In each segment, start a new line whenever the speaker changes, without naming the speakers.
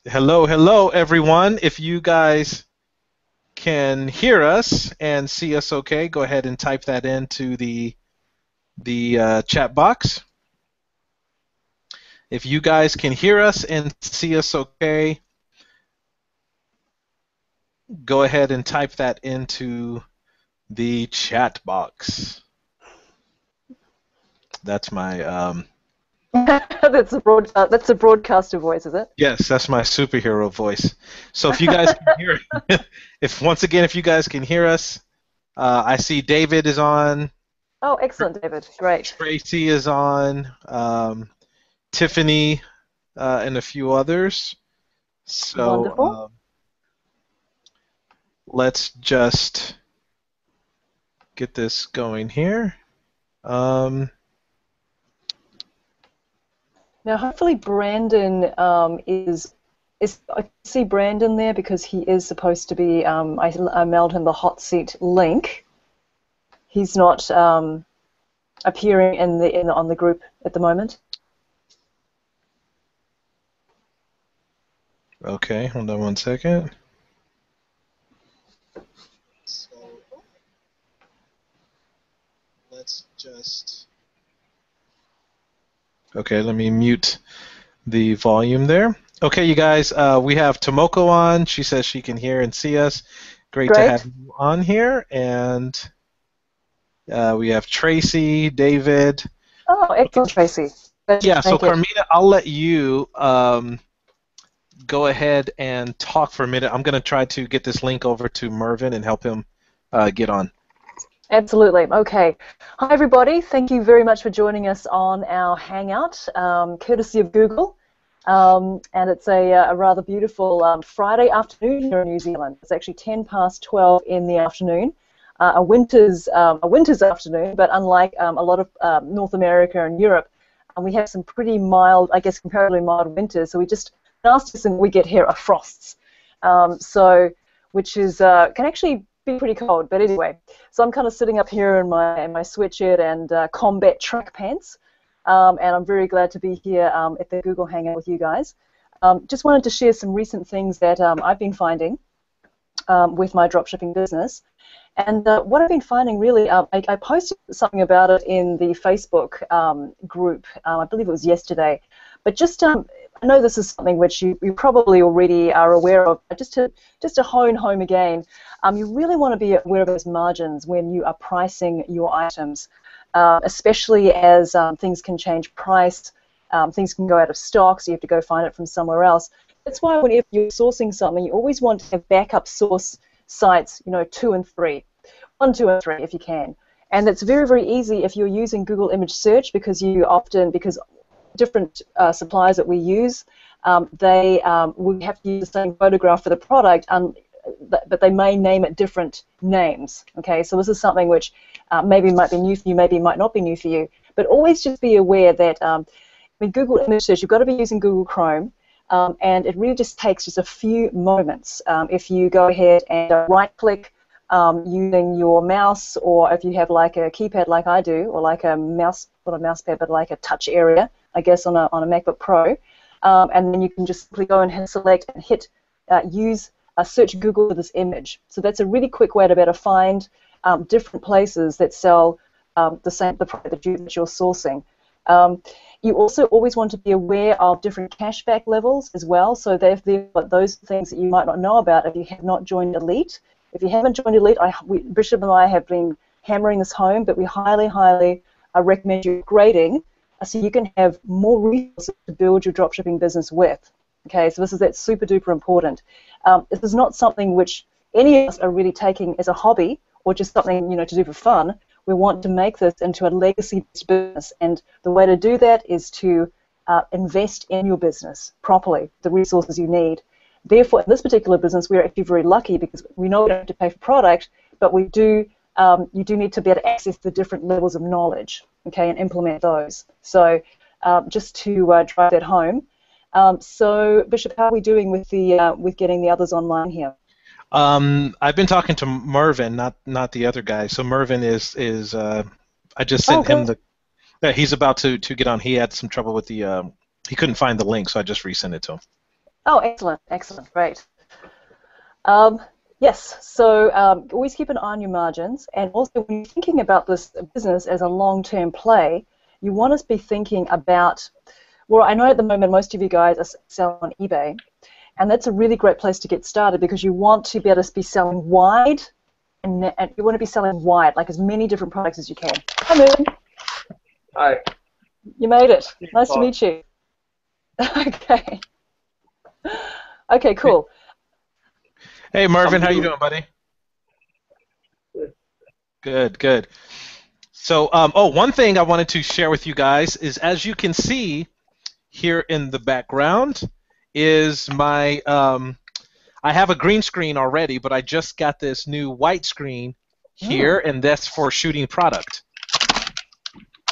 Hello, hello, everyone. If you guys can hear us and see us okay, go ahead and type that into the chat box. If you guys can hear us and see us okay, go ahead and type that into the chat box. That's my
That's a broadcaster voice, is it?
yes, that's my superhero voice. So if you guys can hear, if you guys can hear us, I see David is on.
Oh, excellent, David. Great.
Tracy is on, Tiffany, and a few others. So
Wonderful.
let's just get this going here.
Now, hopefully, Brandon is. I see Brandon there because he is supposed to be. I mailed him the hot seat link. He's not appearing on the group at the moment.
Okay, hold on one second. So let's just. Okay, let me mute the volume there. Okay, you guys, we have Tomoko on. She says she can hear and see us. Great to have you on here. And we have Tracy, David.
Oh, excellent, Tracy.
Yeah, so Carmena, I'll let you go ahead and talk for a minute. I'm going to try to get this link over to Mervin and help him get on.
Absolutely. Okay. Hi, everybody. Thank you very much for joining us on our Hangout, courtesy of Google. And it's a rather beautiful Friday afternoon here in New Zealand. It's actually 10 past 12 in the afternoon. A winter's afternoon, but unlike a lot of North America and Europe, we have some pretty mild, I guess, comparatively mild winters. So we just fastest thing we get here are frosts. Which is can actually be pretty cold. But anyway, so I'm kind of sitting up here in my sweatshirt and combat track pants. And I'm very glad to be here at the Google Hangout with you guys. Just wanted to share some recent things that I've been finding with my dropshipping business. And what I've been finding really, I posted something about it in the Facebook group, I believe it was yesterday. But just, I know this is something which you probably already are aware of, but just to hone home again, you really want to be aware of those margins when you are pricing your items. Especially as things can change price, things can go out of stock, so you have to go find it from somewhere else. That's why whenever you're sourcing something, you always want to have backup source sites, 2 and 3, 1, 2, and 3 if you can. And it's very, very easy if you're using Google image search because different suppliers that we use, we have to use the same photograph for the product, but they may name it different names. Okay, so this is something which maybe might be new for you, maybe might not be new for you, but always just be aware that with Google image search, you've got to be using Google Chrome, and it really just takes just a few moments. If you go ahead and right-click using your mouse, or if you have like a keypad like I do, or like a mouse, not a mouse pad, but like a touch area, I guess on a MacBook Pro, and then you can just simply go and hit select and hit search Google for this image. So that's a really quick way to better find different places that sell the product that you're sourcing. You also always want to be aware of different cashback levels as well. So those things that you might not know about if you have not joined Elite. If you haven't joined Elite, Bishop and I have been hammering this home, but we highly, highly recommend you upgrading so you can have more resources to build your dropshipping business with. Okay, so that's super duper important. This is not something which any of us are really taking as a hobby or just something to do for fun. We want to make this into a legacy-based business, and the way to do that is to invest in your business properly, the resources you need. Therefore, in this particular business, we're actually very lucky because we know we don't have to pay for product, but you do need to be able to access the different levels of knowledge, okay, and implement those. So just to drive that home. So, Bishop, how are we doing with getting the others online here?
I've been talking to Mervin, not the other guy. So Mervin is I just sent him he's about to get on. He had some trouble with he couldn't find the link, so I just resent it to him.
Oh, excellent, excellent, great. Yes, so always keep an eye on your margins, and also when you're thinking about this business as a long-term play, you want to be thinking about, well, I know at the moment most of you guys are selling on eBay, and that's a really great place to get started because you want to be able to be selling wide, and you want to be selling wide, like as many different products as you can. Hi, Moon.
Hi.
You made it. Nice to meet you. Okay. Okay, cool.
Hey, Marvin, how you doing, buddy? Good, good. So, one thing I wanted to share with you guys is, as you can see here in the background, is my I have a green screen already, but I just got this new white screen here, and that's for shooting product.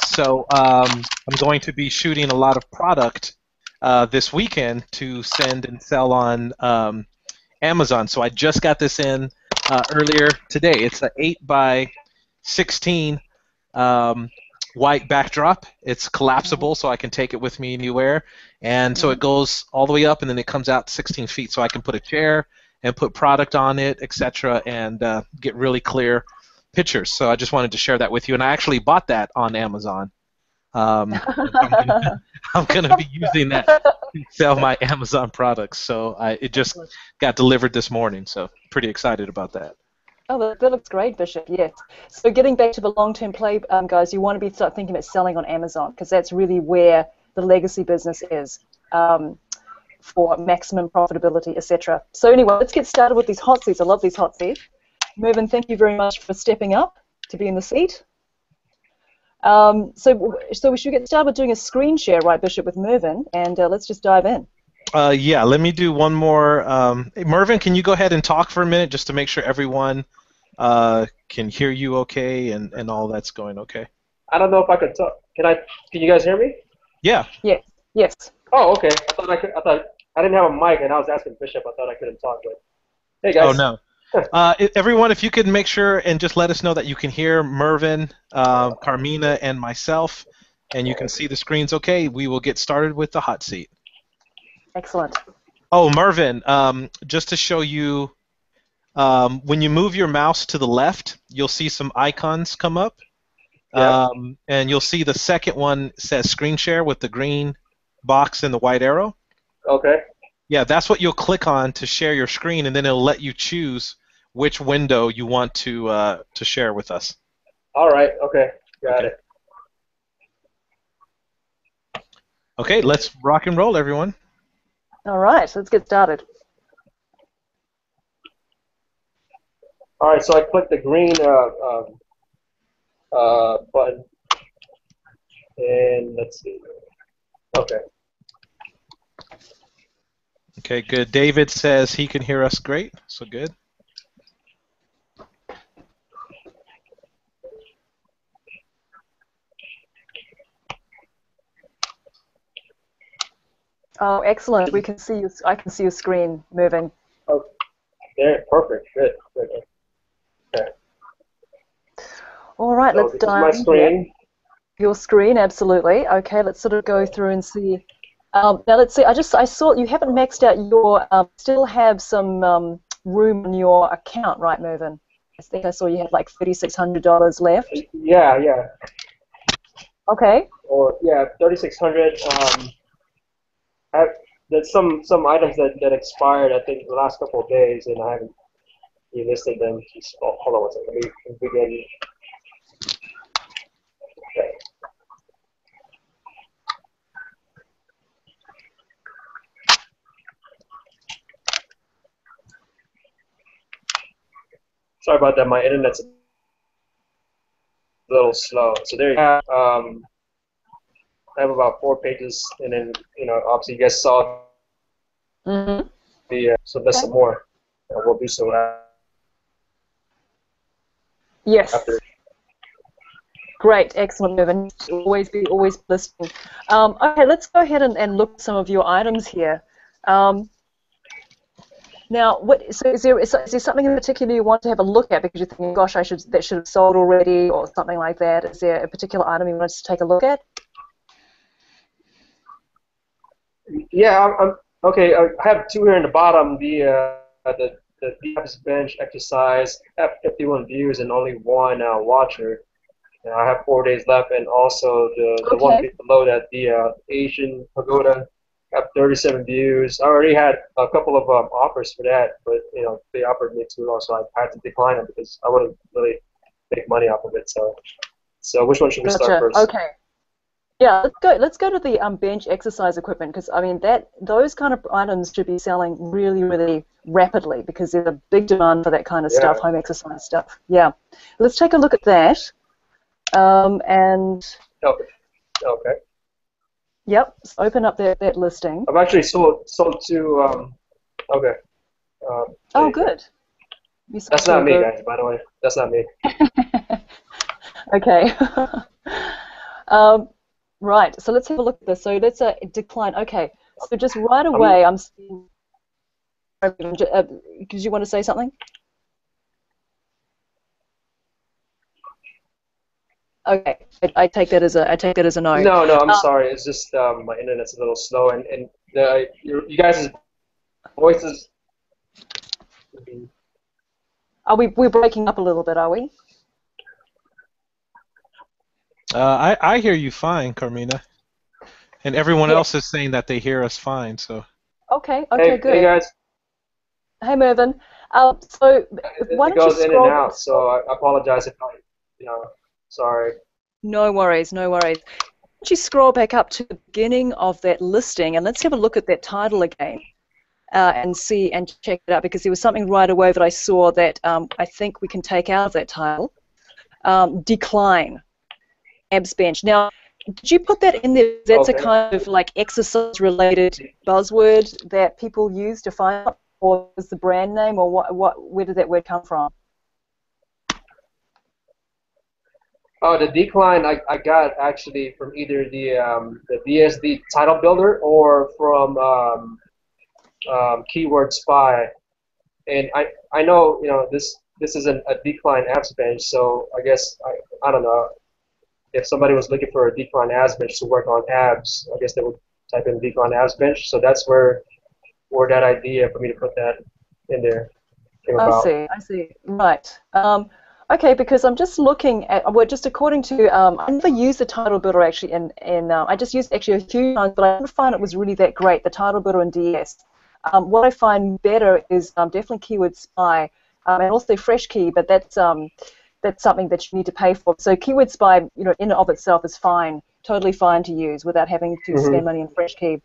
So I'm going to be shooting a lot of product this weekend to send and sell on Amazon. So I just got this in earlier today. It's an 8 by 16 white backdrop. It's collapsible, so I can take it with me anywhere. And so it goes all the way up, and then it comes out 16 feet, so I can put a chair and put product on it, etc., and get really clear pictures. So I just wanted to share that with you. And I actually bought that on Amazon. I'm going to be using that to sell my Amazon products. So it just got delivered this morning, so pretty excited about that.
Oh, that looks great, Bishop, yes. So getting back to the long-term play, guys, you want to start thinking about selling on Amazon because that's really where the legacy business is for maximum profitability, etc. So anyway, let's get started with these hot seats. I love these hot seats. Mervyn, thank you very much for stepping up to be in the seat. So we should get started with doing a screen share, right, Bishop, with Mervyn, and let's just dive in.
Yeah, let me do one more. Hey, Mervyn, can you go ahead and talk for a minute just to make sure everyone can hear you okay and all that's going okay?
I don't know if I could talk. Can you guys hear me?
Yeah.
Yes. Yes.
Oh, okay. I thought I didn't have a mic, and I was asking Bishop. I thought I couldn't talk, but hey, guys.
Oh no. Everyone, if you could make sure and just let us know that you can hear Mervyn, Carmena, and myself, and you can see the screens okay, we will get started with the hot seat.
Excellent.
Oh, Mervyn, just to show you, when you move your mouse to the left, you'll see some icons come up.
Yeah.
And you'll see the second one says screen share with the green box and the white arrow.
Okay.
Yeah, that's what you'll click on to share your screen, and then it'll let you choose which window you want to share with us.
All right. Okay. Got it.
Okay, let's rock and roll, everyone.
All right, let's get started.
All right, so I clicked the green button, and let's see. Okay.
Okay, good. David says he can hear us great, so good.
Oh, excellent. We can see you. I can see your screen moving.
Oh, there. Perfect. Good. Good. Okay.
All right,
So
let's
this is
dive
my screen.
in. Your screen, absolutely. Okay, let's sort of go through and see. Now let's see. I saw you haven't maxed out your. Still have some room in your account, right, Mervyn? I think I saw you had like $3,600 left.
Yeah. Yeah.
Okay.
Or yeah, 3,600. There's some items that expired, I think, the last couple of days, and I haven't listed them. Just, hold on one second. Let me begin. Okay. Sorry about that. My internet's a little slow. So there you go. I have about 4 pages, and then obviously you guys saw the so there's some more. We'll do so
Yes.
after.
Great, excellent, Mervyn. Always listening. Okay, let's go ahead and look at some of your items here. Now, is there something in particular you want to have a look at because you're thinking, gosh, that should have sold already, or something like that? Is there a particular item you want us to take a look at?
Yeah, Okay, I have two here in the bottom. The abs bench exercise have 51 views and only one watcher. And I have 4 days left, and also the one
Okay.
below that, the Asian pagoda, have 37 views. I already had a couple of offers for that, but they offered me too low, so I had to decline it because I wouldn't really make money off of it. So which one should we start
Gotcha.
first?
Okay. Yeah, let's go to the bench exercise equipment because I mean those kind of items should be selling really, really rapidly because there's a big demand for that kind of stuff, home exercise stuff. Yeah, let's take a look at that. And
Okay. Okay.
yep, so open up that listing.
I've actually sold two. Okay.
Oh, good.
That's not me, guys. By the way, that's not me.
Okay. Right. So let's have a look at this. So that's a decline. Okay. So just right away, I'm seeing. Did you want to say something? Okay. I take that as a no.
No, I'm sorry. It's just my internet's a little slow, and you guys' voices.
We're breaking up a little bit, are we?
I hear you fine, Carmena, and everyone else is saying that they hear us fine. So.
Okay.
Hey,
Good.
Hey guys.
Hey Mervyn. So why
it
don't
goes
you
in
scroll
and out, so I apologize if sorry.
No worries. Why don't you scroll back up to the beginning of that listing and let's have a look at that title again and see and check it out because there was something right away that I saw that I think we can take out of that title. Decline. Abs bench. Now, did you put that in there? That's a kind of like exercise-related buzzword that people use to find out, or is the brand name, or where did that word come from?
Oh, the decline I got actually from either the DSD title builder or from Keyword Spy, and I know this isn't a decline abs bench, so I guess I don't know. If somebody was looking for a decline abs bench to work on abs, I guess they would type in decline abs bench. So that's where that idea for me to put that in there came about.
I see. Right. Okay, because I'm just looking at, well, just according to, I never used the title builder actually I just used actually a few times, but I didn't find it was really that great, the title builder in DS. What I find better is definitely Keyword Spy and also FreshKey, but that's something that you need to pay for. So Keyword Spy, in and of itself is fine, totally fine to use without having to spend money on FreshKey.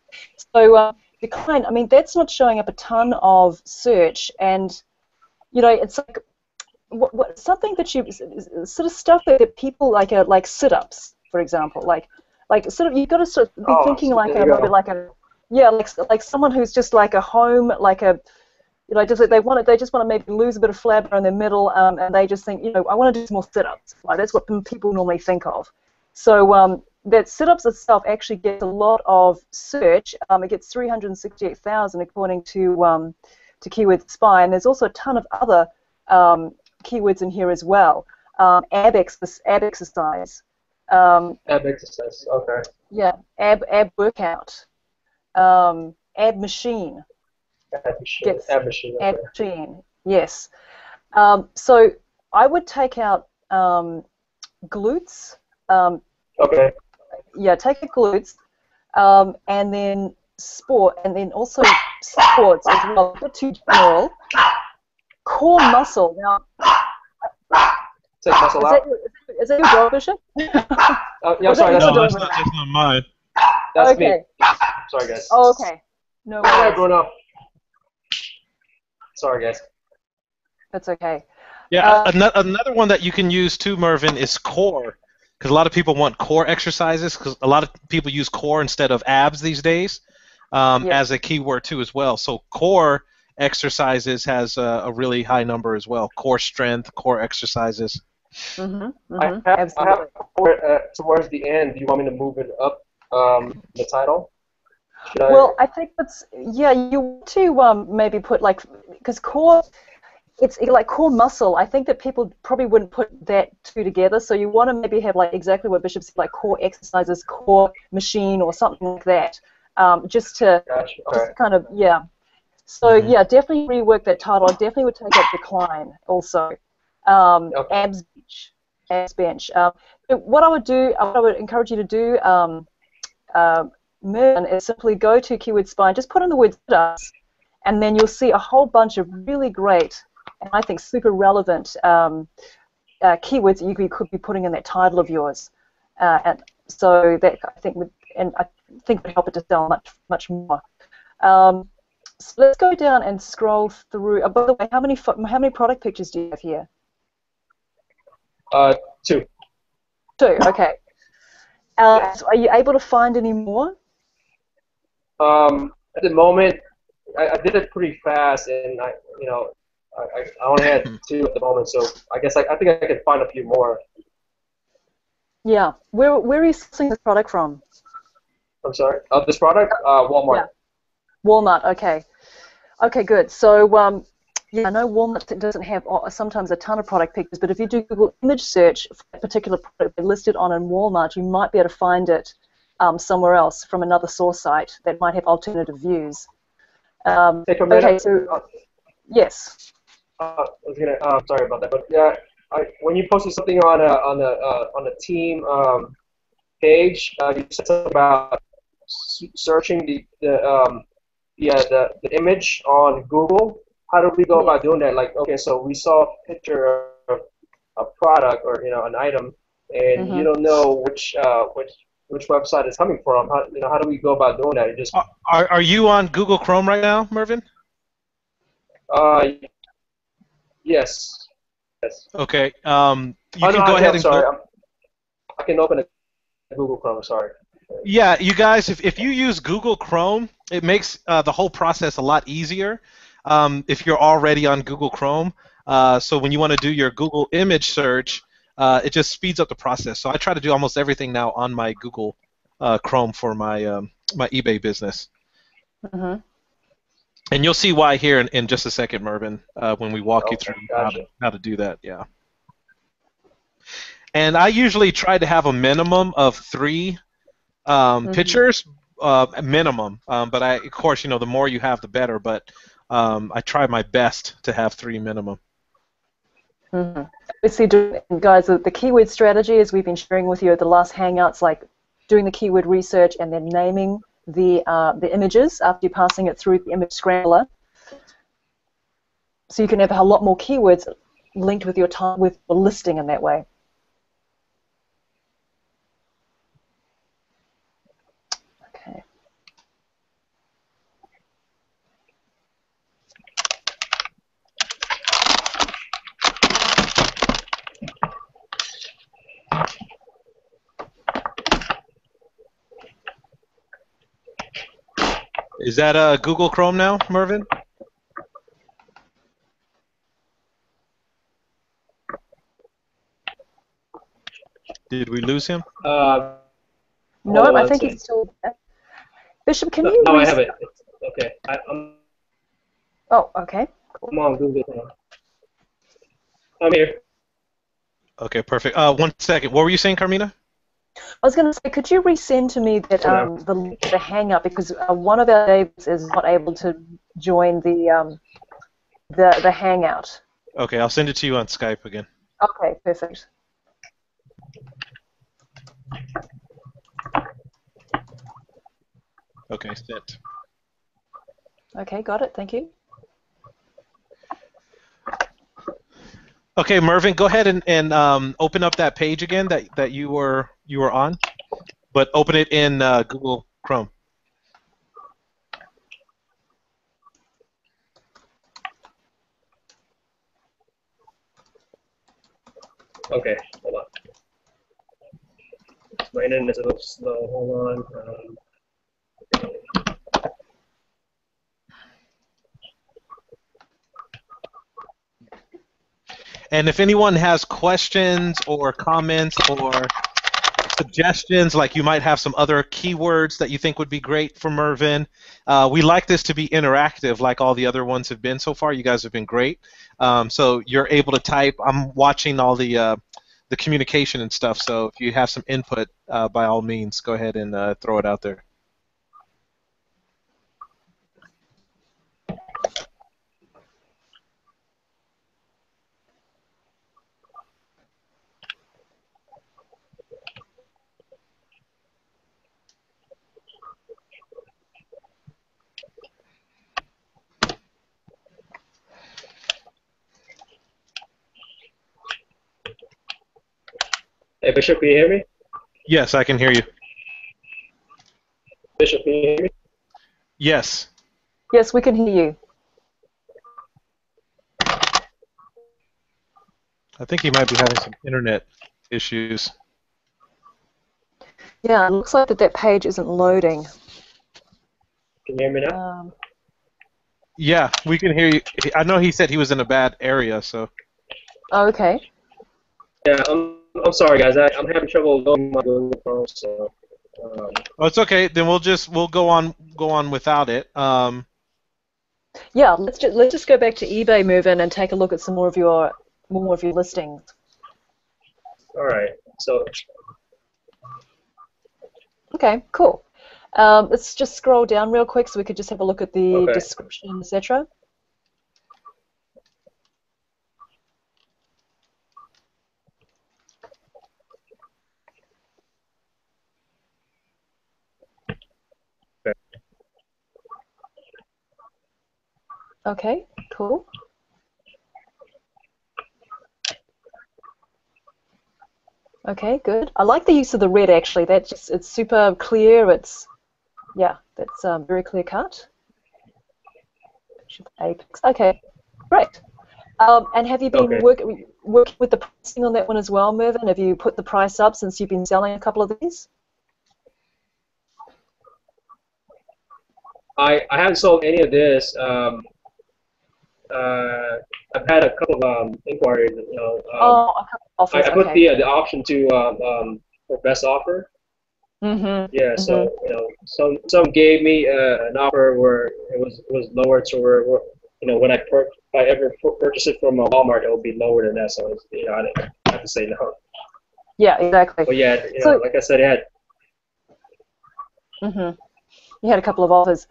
So decline, I mean, that's not showing up a ton of search, and it's like something that you sort of stuff that people like sit-ups, for example, like sort of you've got to sort of be thinking like a little bit like like someone who's just like a home like a. Just they just want to maybe lose a bit of flabber in their middle, and they just think, I want to do some more sit-ups. Like that's what people normally think of. So that sit-ups itself actually gets a lot of search. It gets 368,000 according to Keyword Spy, and there's also a ton of other keywords in here as well. Ab exercise.
Ab exercise. Okay.
Yeah. Ab workout. Ab machine.
Ab machine. Okay.
Ab machine, yes. So I would take out glutes.
Okay.
Yeah, take the glutes, and then sport, and then also sports as well. A bit too general. Core muscle. Now,
take muscle out.
Is that your dog, Bishop?
Yeah, I'm sorry.
That's not mine.
That's me. Sorry, guys.
Oh, okay. No worries.
All right, Bruno. Sorry, guys.
That's okay.
Yeah, another one that you can use too, Mervyn, is core, because a lot of people want core exercises, because a lot of people use core instead of abs these days as a keyword too as well. So core exercises has a really high number as well. Core strength, core exercises.
Absolutely.
I have towards the end. Do you want me to move it up the title?
Well, I think you want to maybe put because core, it's like core muscle. I think that people probably wouldn't put that two together. So you want to maybe have like exactly what Bishop said, like core exercises, core machine, or something like that. just to
Gotcha.
just to kind of So yeah, definitely rework that title. I definitely would take out decline also. Abs bench. What I would do, what I would encourage you to do, Mervin, is simply go to Keyword Spine, just put in the word sit-ups, and then you'll see a whole bunch of really great and I think super relevant keywords that you could be putting in that title of yours. And so that I think would help it to sell much more. So let's go down and scroll through. By the way, how many product pictures do you have here?
2.
2. Okay. So are you able to find any more?
At the moment, I did it pretty fast, and I only had 2 at the moment. So I guess I think I can find a few more.
Yeah. Where are you sourcing this product from?
I'm sorry. This product, Walmart.
Yeah. Walmart. Okay. Okay. Good. So yeah, I know Walmart doesn't have sometimes a ton of product pictures, but if you do Google image search for a particular product listed on in Walmart, you might be able to find it somewhere else from another source site that might have alternative views. Okay. So yes.
I was gonna. Sorry about that, but yeah, when you posted something on a team page, you said something about searching the image on Google. How do we go about doing that? Like, okay, so we saw a picture of a product or an item, and you don't know which website it's coming from. How do we go about doing that? Just
are you on Google Chrome right now, Mervin?
Yes.
Okay. You can go ahead and
sorry. I can open a Google Chrome. Sorry.
Yeah, you guys, if you use Google Chrome, it makes the whole process a lot easier. If you're already on Google Chrome, so when you want to do your Google image search, it just speeds up the process. So I try to do almost everything now on my Google Chrome for my my eBay business. And you'll see why here in just a second, Mervin, when we walk you through how to do that. Yeah. And I usually try to have a minimum of 3 pictures, minimum. But of course, the more you have, the better. But I try my best to have 3 minimum.
See, guys, the keyword strategy, as we've been sharing with you at the last Hangouts, like doing the keyword research and then naming the images after you're passing it through the image scrambler, so you can have a lot more keywords linked with your listing in that way. Okay.
Is that Google Chrome now, Mervin? Did we lose him?
No, I think he's still there. Bishop, can you?
No, I have it. Okay.
Oh, okay. Cool.
I'm on Google now. I'm here.
Okay, perfect. 1 second. What were you saying, Carmena?
I was going to say, could you resend to me that the link to the Hangout, because one of our neighbors is not able to join the Hangout.
Okay, I'll send it to you on Skype again.
Okay, perfect.
Okay, sent.
Okay, got it. Thank you.
Okay, Mervin, go ahead and open up that page again that you were on, but open it in Google Chrome.
Okay, hold on. My internet's a little slow. Hold on.
And if anyone has questions or comments or suggestions, like you might have some other keywords that you think would be great for Mervin, we like this to be interactive like all the other ones have been so far. You guys have been great. So you're able to type. I'm watching all the communication and stuff, so if you have some input, by all means, go ahead and throw it out there.
Bishop, can you hear me?
Yes, I can hear you.
Bishop, can you hear me?
Yes.
Yes, we can hear you.
I think he might be having some internet issues.
Yeah, it looks like that page isn't loading.
Can you hear me now?
Yeah, we can hear you. I know he said he was in a bad area, so.
Oh, okay.
Yeah, I'm sorry, guys. I'm having trouble loading my Google phone, so.
Oh, it's okay. Then we'll go on without it.
Yeah, let's just go back to eBay Movin' and take a look at some more of your listings.
All right. So.
Okay, cool. Let's just scroll down real quick so we could just have a look at the description, etc. Okay, cool. Okay, good. I like the use of the red actually. It's super clear. That's very clear cut. Apex. Okay, great. And have you been working with the pricing on that one as well, Mervyn? Have you put the price up since you've been selling a couple of these?
I haven't sold any of this. I've had a couple of inquiries.
A couple of offers.
I put the option to for best offer.
Mm-hmm.
Yeah. Mm-hmm. So some gave me an offer where it was lower to where when if I ever purchase it from a Walmart, it will be lower than that. So I have to say no.
Yeah, exactly.
But yeah, like I said, it had.
Mm-hmm. You had a couple of offers.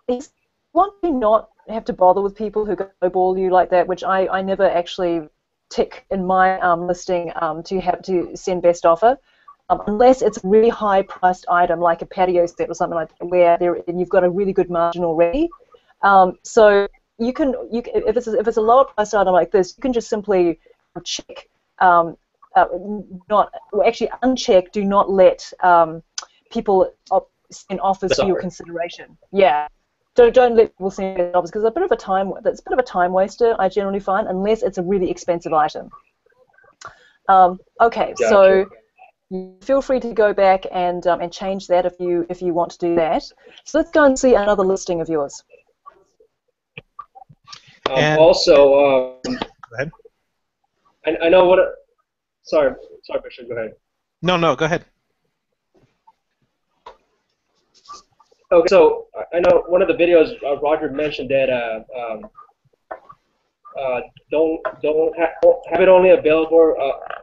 Is one thing not have to bother with people who lowball you like that, which I never actually tick in my listing to have to send best offer, unless it's a really high-priced item like a patio set or something like that, where you've got a really good margin already. So you can if it's a lower-priced item like this, you can just simply check, uncheck. Do not let people send offers for your consideration. Yeah. Don't let people send offers because it's a bit of a time waster. I generally find, unless it's a really expensive item. Okay, gotcha. So feel free to go back and change that if you want to do that. So let's go and see another listing of yours.
Also,
go ahead.
I know what. Sorry, Bishop. Go ahead.
No, go ahead.
Okay, so I know one of the videos Roger mentioned that don't have it only available.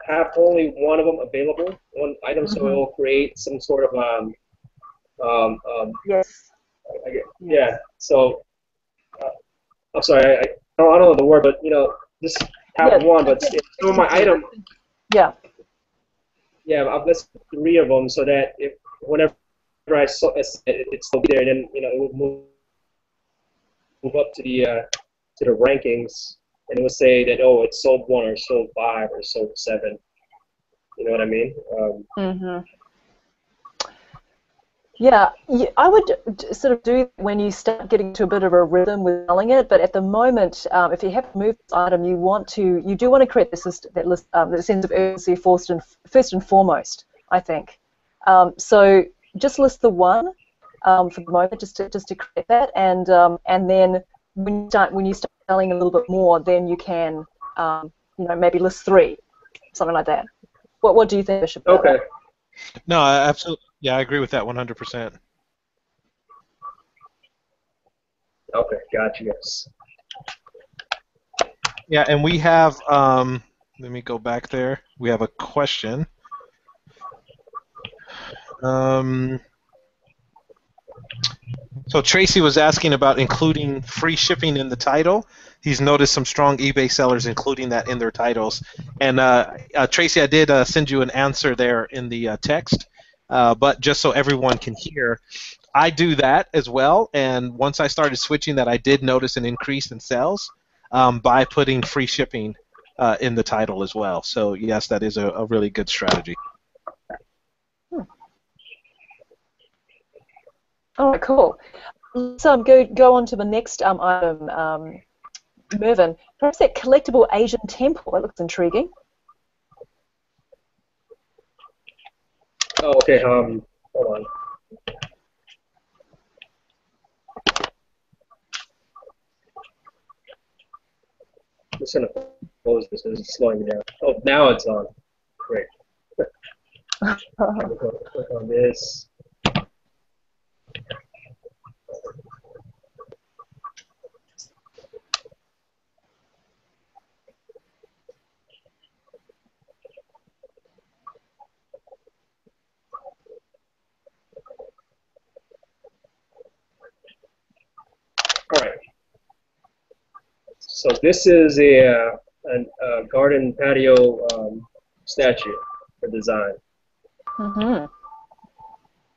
Have only one of them available, one item, so it will create some sort of
yes.
Yeah. So I'm sorry, I don't know the word, but just have one, but some of my item.
Yeah.
Yeah, I've listed 3 of them so that if whenever I saw it's still there, then it would move up to the rankings, and it would say that it sold 1 or sold 5 or sold 7. You know what I mean?
Yeah, I would sort of do when you start getting to a bit of a rhythm with selling it. But at the moment, if you have to move this item, you do want to create that sense of urgency first and foremost, I think. So just list the 1 for the moment, just to create that, and then when you start selling a little bit more, then you can maybe list 3, something like that. What do you think, Bishop?
Okay.
No, absolutely. Yeah, I agree with that 100%.
Okay, gotcha. Yes.
Yeah, and we have. Let me go back there. We have a question. So Tracy was asking about including free shipping in the title. He's noticed some strong eBay sellers including that in their titles. And Tracy, I did send you an answer there in the text, but just so everyone can hear, I do that as well. And once I started switching that, I did notice an increase in sales by putting free shipping in the title as well. So yes, that is a really good strategy.
All right, cool. Let's go on to the next item, Mervyn. Perhaps that collectible Asian temple. That looks intriguing.
Oh, okay. Hold on. I'm just gonna close this. It's slowing me down. Oh, now it's on. Great. Click on this. All right. So this is a garden patio statue for design.
Mm-hmm.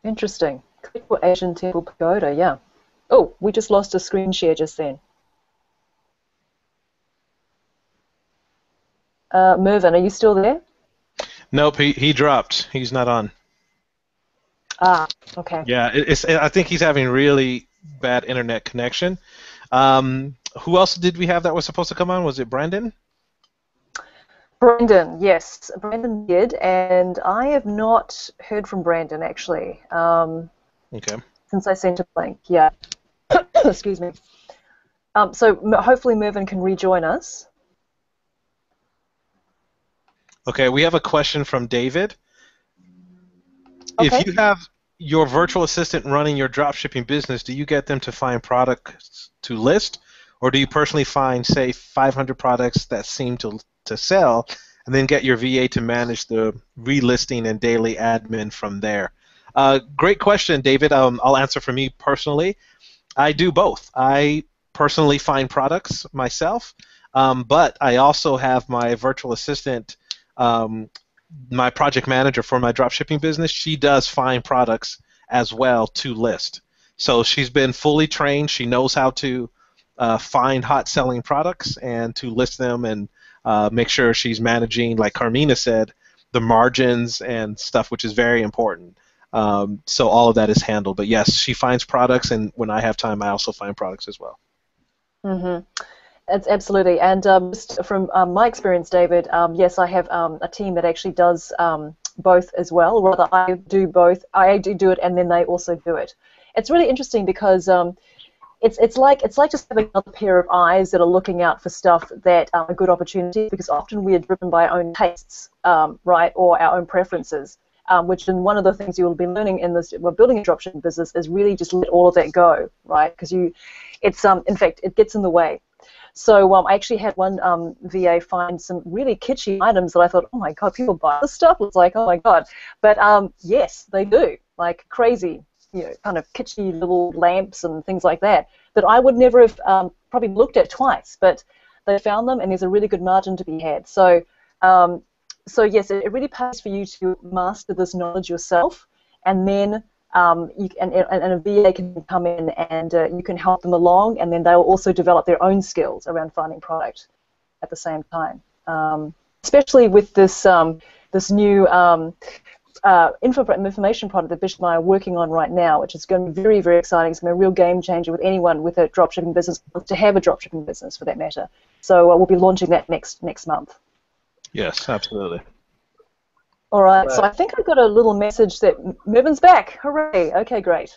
Interesting. Collectible Asian temple pagoda. Yeah. Oh, we just lost a screen share just then. Mervyn, are you still there?
Nope, he dropped. He's not on.
Ah, okay.
Yeah, I think he's having really bad internet connection. Who else did we have that was supposed to come on? Was it Brandon?
Brandon, yes. Brandon did, and I have not heard from Brandon, actually.
Okay.
Since I sent a link, yeah. Excuse me. So hopefully Mervyn can rejoin us.
Okay, we have a question from David.
Okay.
If you have your virtual assistant running your dropshipping business, do you get them to find products to list, or do you personally find, say, 500 products that seem to sell, and then get your VA to manage the relisting and daily admin from there? Great question, David. I'll answer for me personally. I do both. I personally find products myself, but I also have my virtual assistant, my project manager for my dropshipping business. She does find products as well to list. So she's been fully trained. She knows how to find hot selling products and to list them and make sure she's managing, like Carmena said, the margins and stuff, which is very important. So all of that is handled. But yes, she finds products, and when I have time, I also find products as well.
Mm-hmm. It's absolutely. And just from my experience, David, yes, I have a team that actually does both as well. Rather, I do both. I do it, and then they also do it. It's really interesting because it's like just having another pair of eyes that are looking out for stuff that are good opportunities. Because often we are driven by our own tastes, right, or our own preferences. Which in one of the things you will be learning in this, we're building a dropshipping business, is really just let all of that go, right? Because it's in fact, it gets in the way. So I actually had one VA find some really kitschy items that I thought, oh my god, people buy this stuff. It's like, oh my god. But yes, they do, like crazy, kind of kitschy little lamps and things like that I would never have probably looked at twice. But they found them, and there's a really good margin to be had. So. So yes, it really pays for you to master this knowledge yourself, and then and a VA can come in and you can help them along, and then they'll also develop their own skills around finding product at the same time. Especially with this this new information product that Bishop and I are working on right now, which is going to be very, very exciting. It's going to be a real game changer with anyone with a dropshipping business, to have a dropshipping business for that matter. So we'll be launching that next month.
Yes, absolutely.
All right, so I think I got a little message that Mervyn's back. Hooray! Okay, great.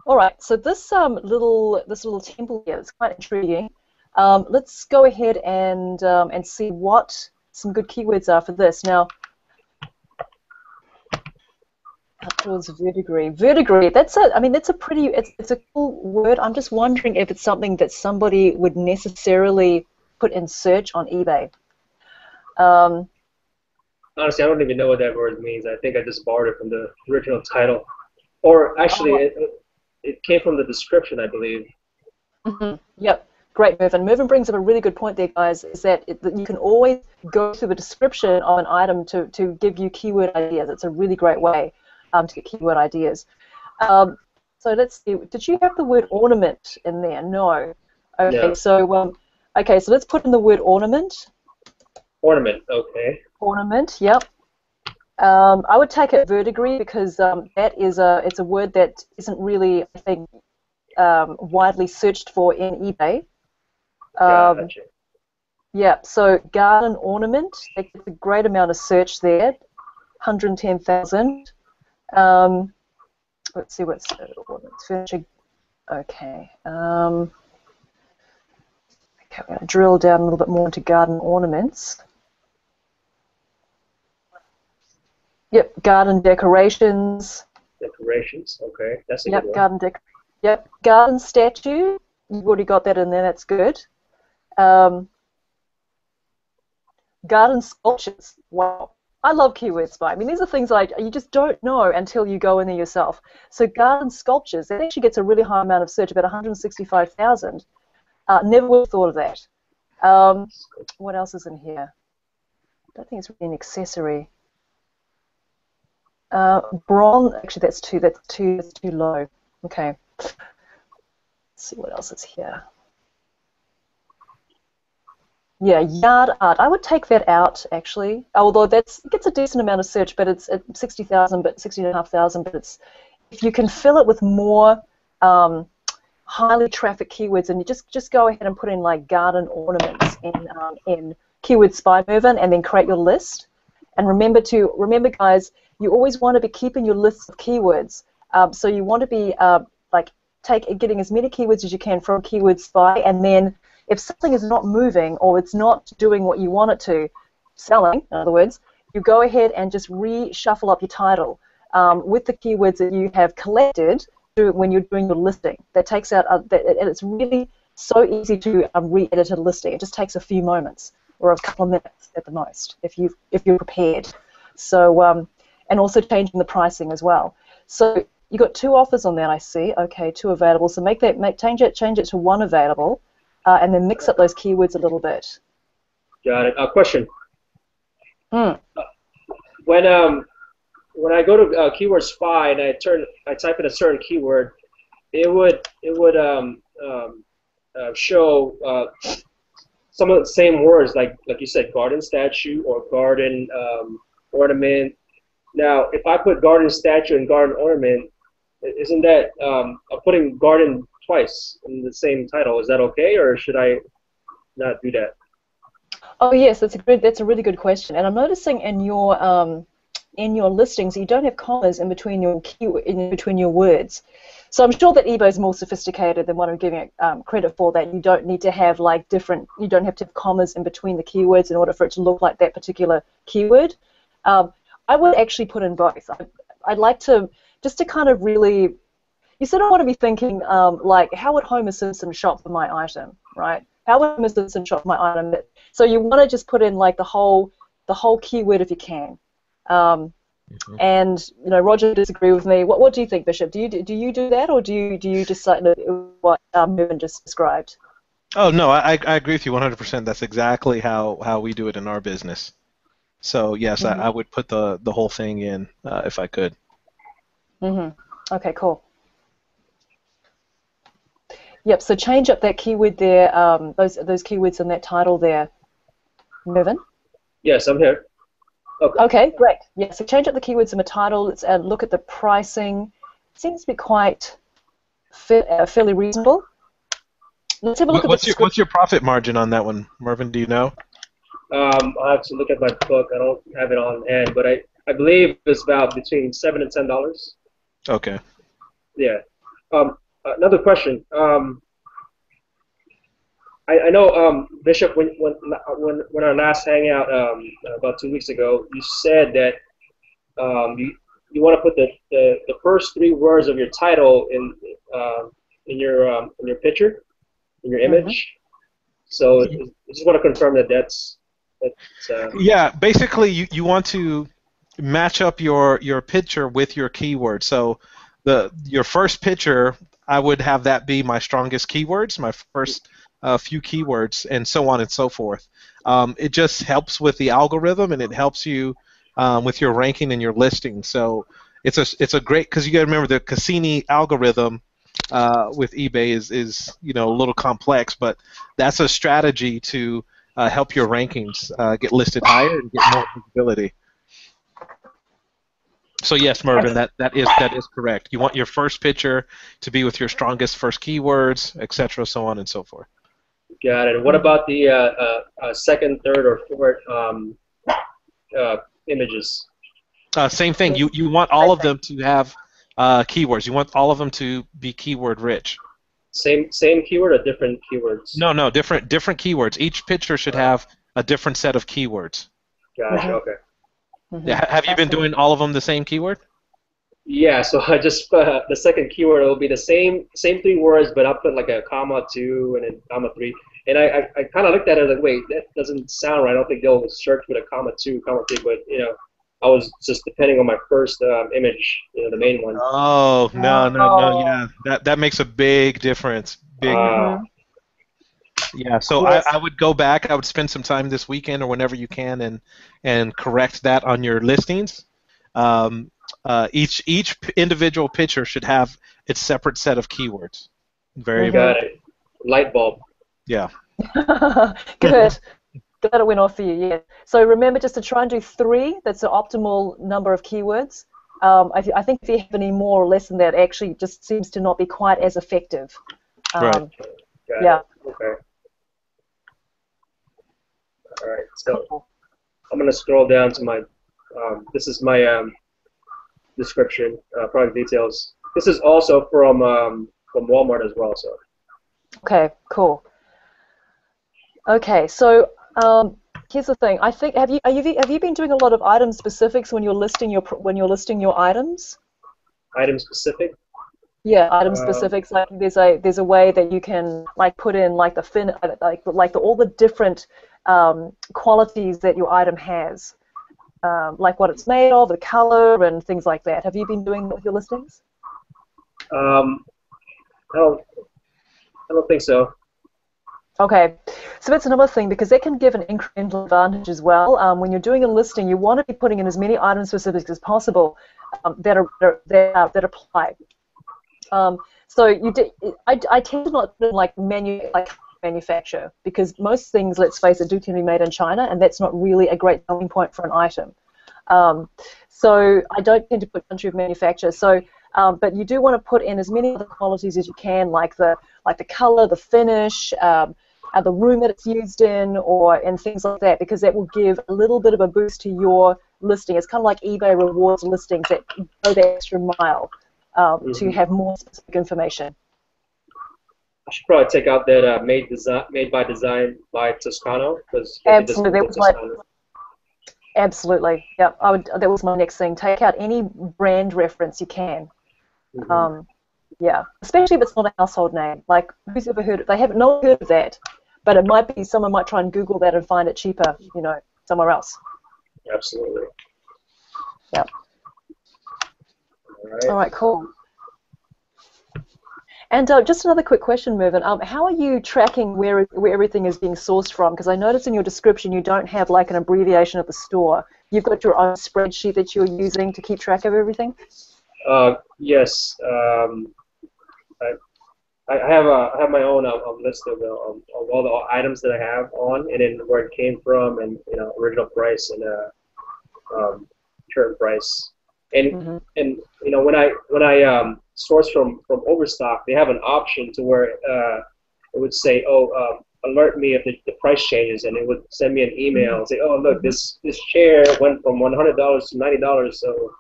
All right, so this little temple here is quite intriguing. Let's go ahead and see what some good keywords are for this. Now, outdoors verdigris. Verdigris. That's a. I mean, that's a pretty. It's a cool word. I'm just wondering if it's something that somebody would necessarily put in search on eBay.
Honestly, I don't even know what that word means. I think I just borrowed it from the original title. Or actually, it came from the description, I believe.
Mm-hmm. Yep. Great, Mervyn. Mervyn brings up a really good point there, guys, is that you can always go through the description of an item to give you keyword ideas. It's a really great way to get keyword ideas. So let's see. Did you have the word ornament in there? No. Okay, no. So Okay, so let's put in the word ornament.
Ornament, okay.
Ornament, yep. I would take it verdigris because it's a word that isn't really, I think, widely searched for in eBay.
Gotcha.
Yeah, so garden ornament, they get a great amount of search there, 110,000. Let's see what's ornaments, furniture. Okay. Okay, we're going to drill down a little bit more into garden ornaments. Yep, garden decorations.
Decorations, okay. That's a
Yep,
good one.
Yep, garden statue. You've already got that in there. That's good. Garden sculptures. Wow. I love keyword spy. I mean, these are things like you just don't know until you go in there yourself. So garden sculptures, it actually gets a really high amount of search, about 165,000. Never would have thought of that. What else is in here? I don't think it's really an accessory. Bronze, actually that's too low. Okay. Let's see what else is here. Yeah, yard art. I would take that out actually. Although it gets a decent amount of search, but it's at 60,000, but 60,500. But it's if you can fill it with more highly trafficked keywords, and you just go ahead and put in like garden ornaments in keyword spy Mervyn, and then create your list. And remember guys, you always want to be keeping your lists of keywords. So you want to be getting as many keywords as you can from keyword spy, and then if something is not moving or it's not doing what you want it to, selling, in other words, you go ahead and just reshuffle up your title with the keywords that you have collected when you're doing your listing. That takes out, and it's really so easy to re-edit a listing. It just takes a few moments or a couple of minutes at the most if you're prepared. So and also changing the pricing as well. So you got 2 offers on that, I see. Okay, 2 available. So change it to 1 available. And then mix up those keywords a little bit.
Got it. Question. When I go to keyword spy and I type in a certain keyword, it would show some of the same words like you said, garden statue or garden ornament. Now, if I put garden statue and garden ornament, isn't that putting garden twice in the same title? Is that okay, or should I not do that?
Oh yes, that's a really good question. And I'm noticing in your listings you don't have commas in between your words. So I'm sure that eBay is more sophisticated than what I'm giving it credit for. That you don't need to have you don't have to have commas in between the keywords in order for it to look like that particular keyword. I would actually put in both. I'd like to just to kind of really. You sort of want to be thinking like, how would Homer Simpson shop for my item, right? How would Homer Simpson shop for my item? So you want to just put in like the whole keyword if you can. And Roger disagree with me. What do you think, Bishop? Do you do that, or do you just like what Mervyn just described?
Oh no, I agree with you 100%. That's exactly how we do it in our business. So yes, I would put the whole thing in if I could.
Okay, cool. Yep, so change up that keyword there, those keywords in that title there, Mervyn.
Yes, I'm here.
Okay, great. Yeah, so change up the keywords in the title. Let's look at the pricing. Seems to be quite fairly reasonable. Let's have a look at
what's your profit margin on that one, Mervyn? Do you know?
I'll have to look at my book. I don't have it on hand, but I believe it's about between $7 and $10.
Okay.
Yeah. Another question. I know, Bishop, when our last hangout about 2 weeks ago, you said that you want to put the first 3 words of your title in your picture, in your image. So I just want to confirm that's
yeah, basically you want to match up your picture with your keyword. So your first picture, I would have that be my strongest keywords, my first few keywords, and so on and so forth. It just helps with the algorithm, and it helps you with your ranking and your listing. So it's a great, because you got to remember the Cassini algorithm with eBay is a little complex, but that's a strategy to help your rankings get listed higher and get more visibility. So yes, Mervin, that is correct. You want your first picture to be with your strongest first keywords, etc., so on and so forth.
Got it. What about the second, third, or fourth images?
Same thing. You want all of them to have keywords. You want all of them to be keyword rich.
Same keyword or different keywords?
No, different keywords. Each picture should have a different set of keywords.
Gotcha. Okay.
Yeah, have you been doing all of them the same keyword?
Yeah, so I just the second keyword will be the same 3 words, but I'll put like a comma 2 and then comma 3. And I kind of looked at it like, wait, that doesn't sound right. I don't think they'll search with a comma 2, comma 3. But I was just depending on my first image, the main one.
Oh no, yeah, that makes a big difference. Yeah, so yes. I would go back. I would spend some time this weekend or whenever you can, and correct that on your listings. Each individual picture should have its separate set of keywords. Very
got it. Light bulb.
Yeah.
Good. Glad it went off for you. Yeah. So remember just to try and do 3. That's the optimal number of keywords. I think if you have any more or less than that, actually just seems to not be quite as effective.
Right.
Yeah.
Okay. All right, so I'm going to scroll down to my, this is my description, product details. This is also from Walmart as well. So. Okay,
cool. Okay, so here's the thing. I think have you been doing a lot of item specifics when you're listing your items?
Item specific?
Yeah, item specifics. Like there's a way that you can like put in like the all the different qualities that your item has, like what it's made of, the color, and things like that. Have you been doing that with your listings?
I don't think so.
Okay, so that's another thing because that can give an incremental advantage as well. When you're doing a listing, you want to be putting in as many item specifics as possible that apply. So I tend to not put in like manufacture because most things, let's face it, do tend to be made in China, and that's not really a great selling point for an item. So I don't tend to put country of manufacture. So, but you do want to put in as many other qualities as you can, like the color, the finish, the room that it's used in, and things like that, because that will give a little bit of a boost to your listing. It's kind of like eBay rewards listings that go the extra mile to have more specific information.
I should probably take out that made by design by Toscano because
absolutely, absolutely, yeah. That was my next thing. Take out any brand reference you can. Yeah, especially if it's not a household name. Like who's ever heard? No one heard of that, but it might be someone might try and Google that and find it cheaper, somewhere else.
Absolutely.
Yeah. All right, cool. And just another quick question, Mervin. How are you tracking where everything is being sourced from? Because I noticed in your description you don't have like an abbreviation of the store. You've got your own spreadsheet that you're using to keep track of everything?
Yes. I have my own list of all the items that I have on, and then where it came from, and original price and current price. And and when I source from Overstock, they have an option to where it would say, alert me if the price changes, and it would send me an email and say, oh look, this chair went from $100 to $90, so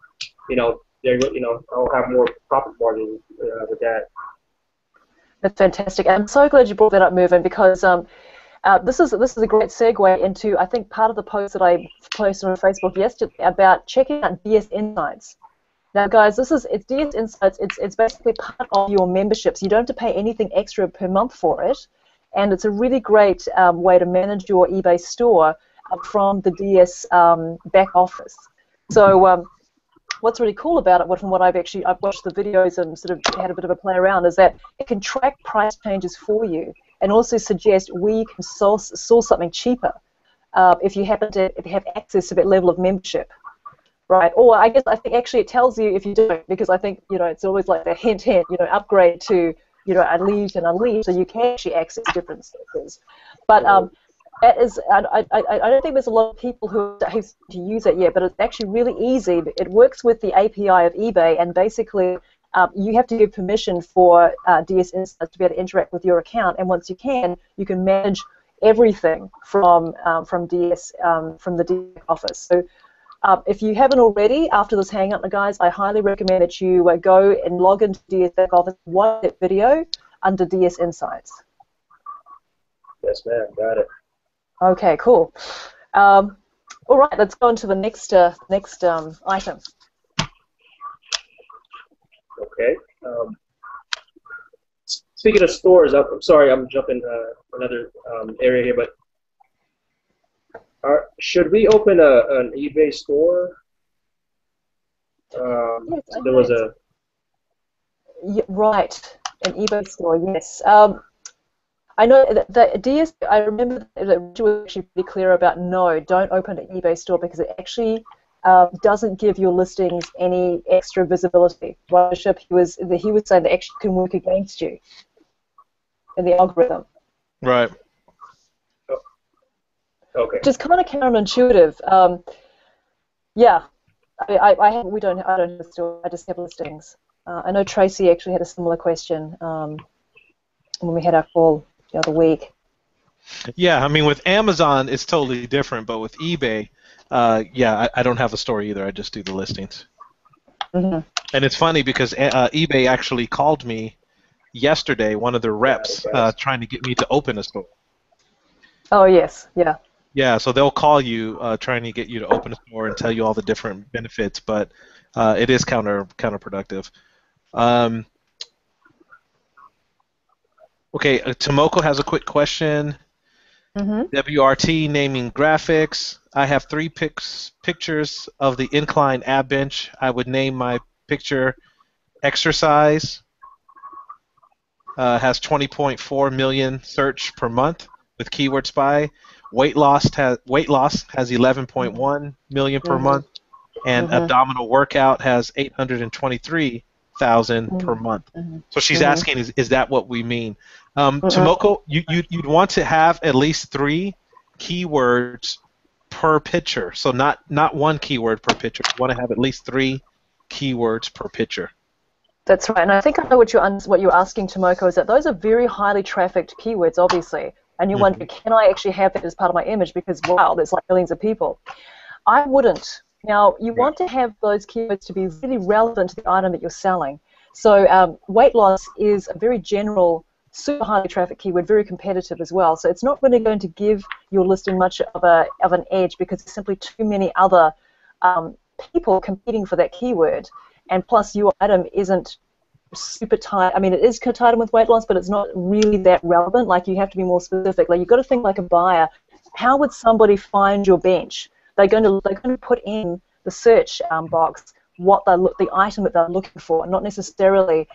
I'll have more profit margin with that.
That's fantastic. I'm so glad you brought that up, Mervin, because this is a great segue into, I think, part of the post that I posted on Facebook yesterday about checking out DS Insights. Now, guys, it's DS Insights. It's basically part of your memberships. You don't have to pay anything extra per month for it, and it's a really great way to manage your eBay store from the DS back office. So what's really cool about it, from what I've watched the videos and sort of had a bit of a play around, is that it can track price changes for you and also suggest where you can source something cheaper if you happen to have access to that level of membership, Right, or I think actually it tells you if you don't, because I think, it's always like a hint, upgrade to, elite and unleash, so you can actually access different searches. But that is, I don't think there's a lot of people who to use it yet, but it's actually really easy. It works with the API of eBay, and basically you have to give permission for DS Insights to be able to interact with your account, and once you can manage everything from DS from the DS office. So if you haven't already, after this Hangout, guys, I highly recommend that you go and log into DS Back Office, watch that video under DS Insights.
Yes, ma'am. Got it.
Okay, cool. All right, let's go on to the next item.
Okay. Speaking of stores, I'm sorry, I'm jumping another area here, but should we open an eBay store?
Yes,
there was a...
Yeah, right, an eBay store, yes. I know that DS, I remember that Richard was actually pretty clear about no, don't open an eBay store because it actually doesn't give your listings any extra visibility. Bishop, he was saying that actually can work against you in the algorithm.
Right.
Okay.
Which is kind of counterintuitive. Yeah, I don't have a store. I just have listings. I know Tracy actually had a similar question when we had our call the other week.
Yeah, I mean with Amazon it's totally different, but with eBay, yeah, I don't have a store either. I just do the listings.
Mm-hmm.
And it's funny because eBay actually called me yesterday, one of their reps, trying to get me to open a store.
Oh yes, yeah.
Yeah, so they'll call you trying to get you to open a store and tell you all the different benefits, but it is counterproductive. Okay, Tomoko has a quick question.
Mm-hmm.
WRT naming graphics. I have 3 pictures of the incline ab bench. I would name my picture exercise. Has 20.4 million search per month with keyword spy. Weight loss has 11.1 million per month, and abdominal workout has 823,000 per month. So she's asking, is that what we mean? Tomoko, you'd want to have at least 3 keywords per picture. So not 1 keyword per picture. You want to have at least 3 keywords per picture.
That's right, and I think I know what you're asking, Tomoko, is that those are very highly trafficked keywords, obviously, and you're wondering, can I actually have that as part of my image? Because wow, there's like millions of people. I wouldn't. Now, you want to have those keywords to be really relevant to the item that you're selling. So weight loss is a very general, super highly trafficked keyword, very competitive as well. So it's not really going to give your listing much of an edge because there's simply too many other people competing for that keyword. And plus, your item isn't super tight. I mean, it is tied in with weight loss, but it's not really that relevant. Like, you have to be more specific. Like, you've got to think like a buyer. How would somebody find your bench? They're going to put in the search box the item that they're looking for, not necessarily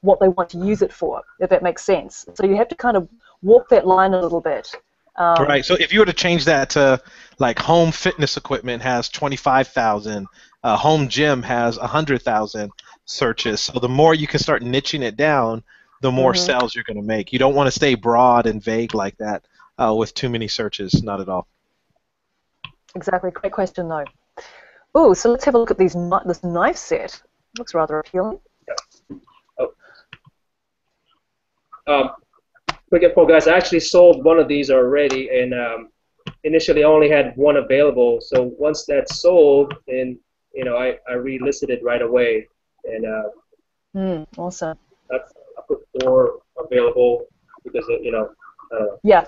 what they want to use it for, if that makes sense. So you have to kind of walk that line a little bit.
Right. So if you were to change that to like home fitness equipment has 25,000, home gym has 100,000 searches. So the more you can start niching it down, the more sales you're going to make. You don't want to stay broad and vague like that with too many searches. Not at all.
Exactly. Great question, though. Oh, so let's have a look at this knife set. Looks rather appealing.
Quick info, guys. I actually sold one of these already, and initially I only had one available. So once that's sold, then I relisted it right away, and
awesome.
I put 4 available because
Yeah,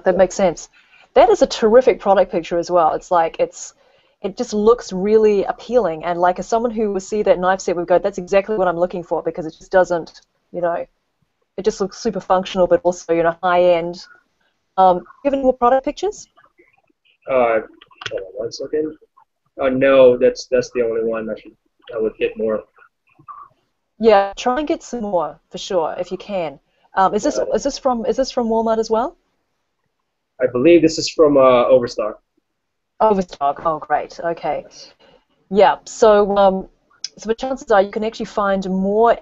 that makes sense. That is a terrific product picture as well. It's like it just looks really appealing, and like as someone who will see that knife set, would go, that's exactly what I'm looking for, because it just doesn't, it just looks super functional, but also high end. Do you have any more product pictures?
Hold on 1 second. No, that's the only one. I would get more.
Yeah, try and get some more for sure if you can. Is this from Walmart as well?
I believe this is from Overstock.
Overstock. Oh, great. Okay. Yeah, so so the chances are you can actually find more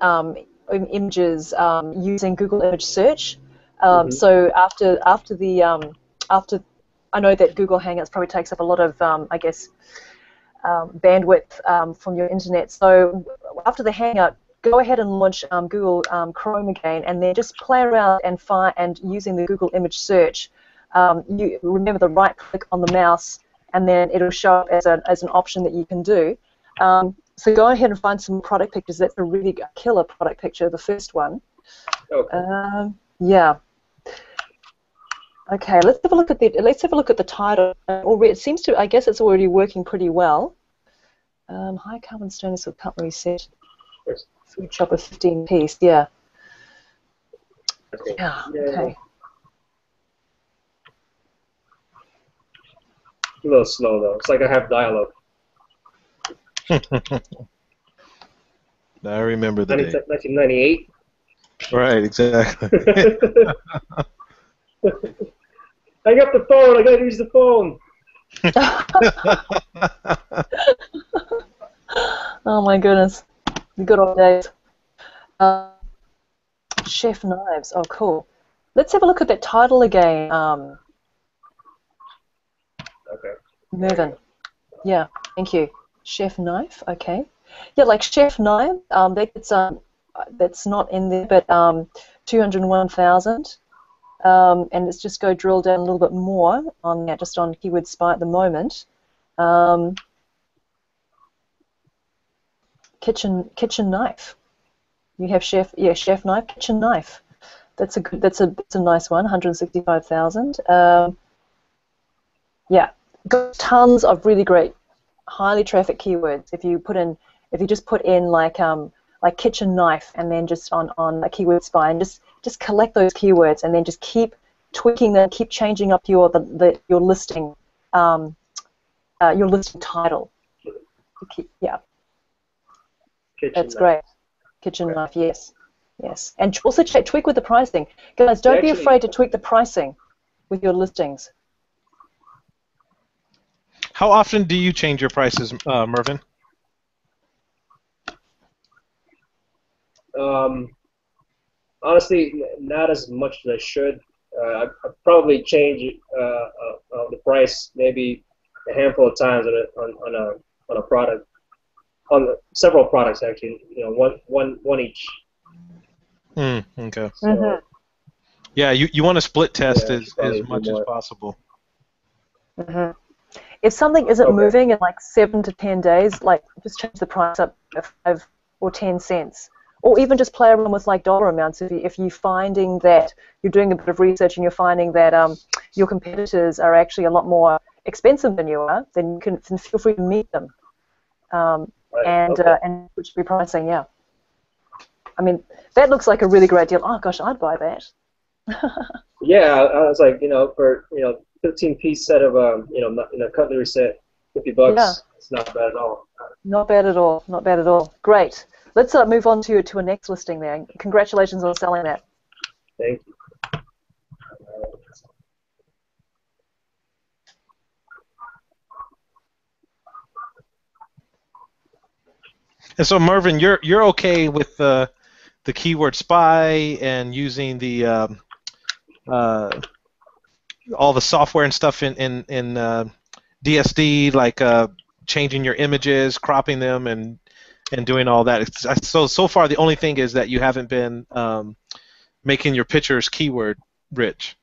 images using Google Image Search. So after I know that Google Hangouts probably takes up a lot of I guess bandwidth from your internet. So after the Hangout, go ahead and launch Google Chrome again, and then just play around and using the Google Image Search. You remember the right click on the mouse, and then it'll show up as an option that you can do. So go ahead and find some product pictures. That's a really killer product picture, the first one.
Okay.
Yeah. Okay, let's have a look at the title. It seems to, I guess, it's already working pretty well. High carbon stainless with cutlery set. Food shop of 15 piece. Yeah. Yeah. Okay.
A little slow though. It's like I have dialogue.
I remember the day.
1998.
Right, exactly.
Hang up the phone. I gotta use the phone.
Oh my goodness, the good old days. Chef knives. Oh, cool. Let's have a look at that title again.
Okay.
Mervyn. Yeah, thank you. Chef knife. Okay. Yeah, like chef knife. That's not in there, but 201,000. And let's just go drill down a little bit more on that, just on keyword spy at the moment. Kitchen knife. You have chef knife, kitchen knife. That's a nice one. 165,000. Yeah, got tons of really great, highly trafficked keywords. If you just put in like kitchen knife and then just on a keyword spy and just collect those keywords and then just keep tweaking them, keep changing up your listing title. Yeah, that's great. Kitchen knife, yes, and also tweak with the pricing, guys. Don't be afraid to tweak the pricing with your listings.
How often do you change your prices, Mervyn?
Honestly, not as much as I should. I probably change the price maybe a handful of times on a product, on several products actually. One each.
Okay.
So,
yeah, you want to split test as much as possible.
If something isn't moving in like 7 to 10 days, like just change the price up 5 or 10 cents. Or even just play around with like dollar amounts. If you're finding that you're doing a bit of research and you're finding that your competitors are actually a lot more expensive than you are, then you can feel free to meet them and switch your pricing. Yeah, I mean that looks like a really great deal. Oh gosh, I'd buy that.
Yeah, I was like, for 15-piece set of cutlery set, $50. Yeah. It's not bad at all.
Not bad at all. Not bad at all. Great. Let's move on to a next listing there. Congratulations on selling that.
Thank you.
And so, Mervyn, you're okay with the keyword spy and using the all the software and stuff in DSD, like changing your images, cropping them, and doing all that. So far, the only thing is that you haven't been making your pictures keyword rich.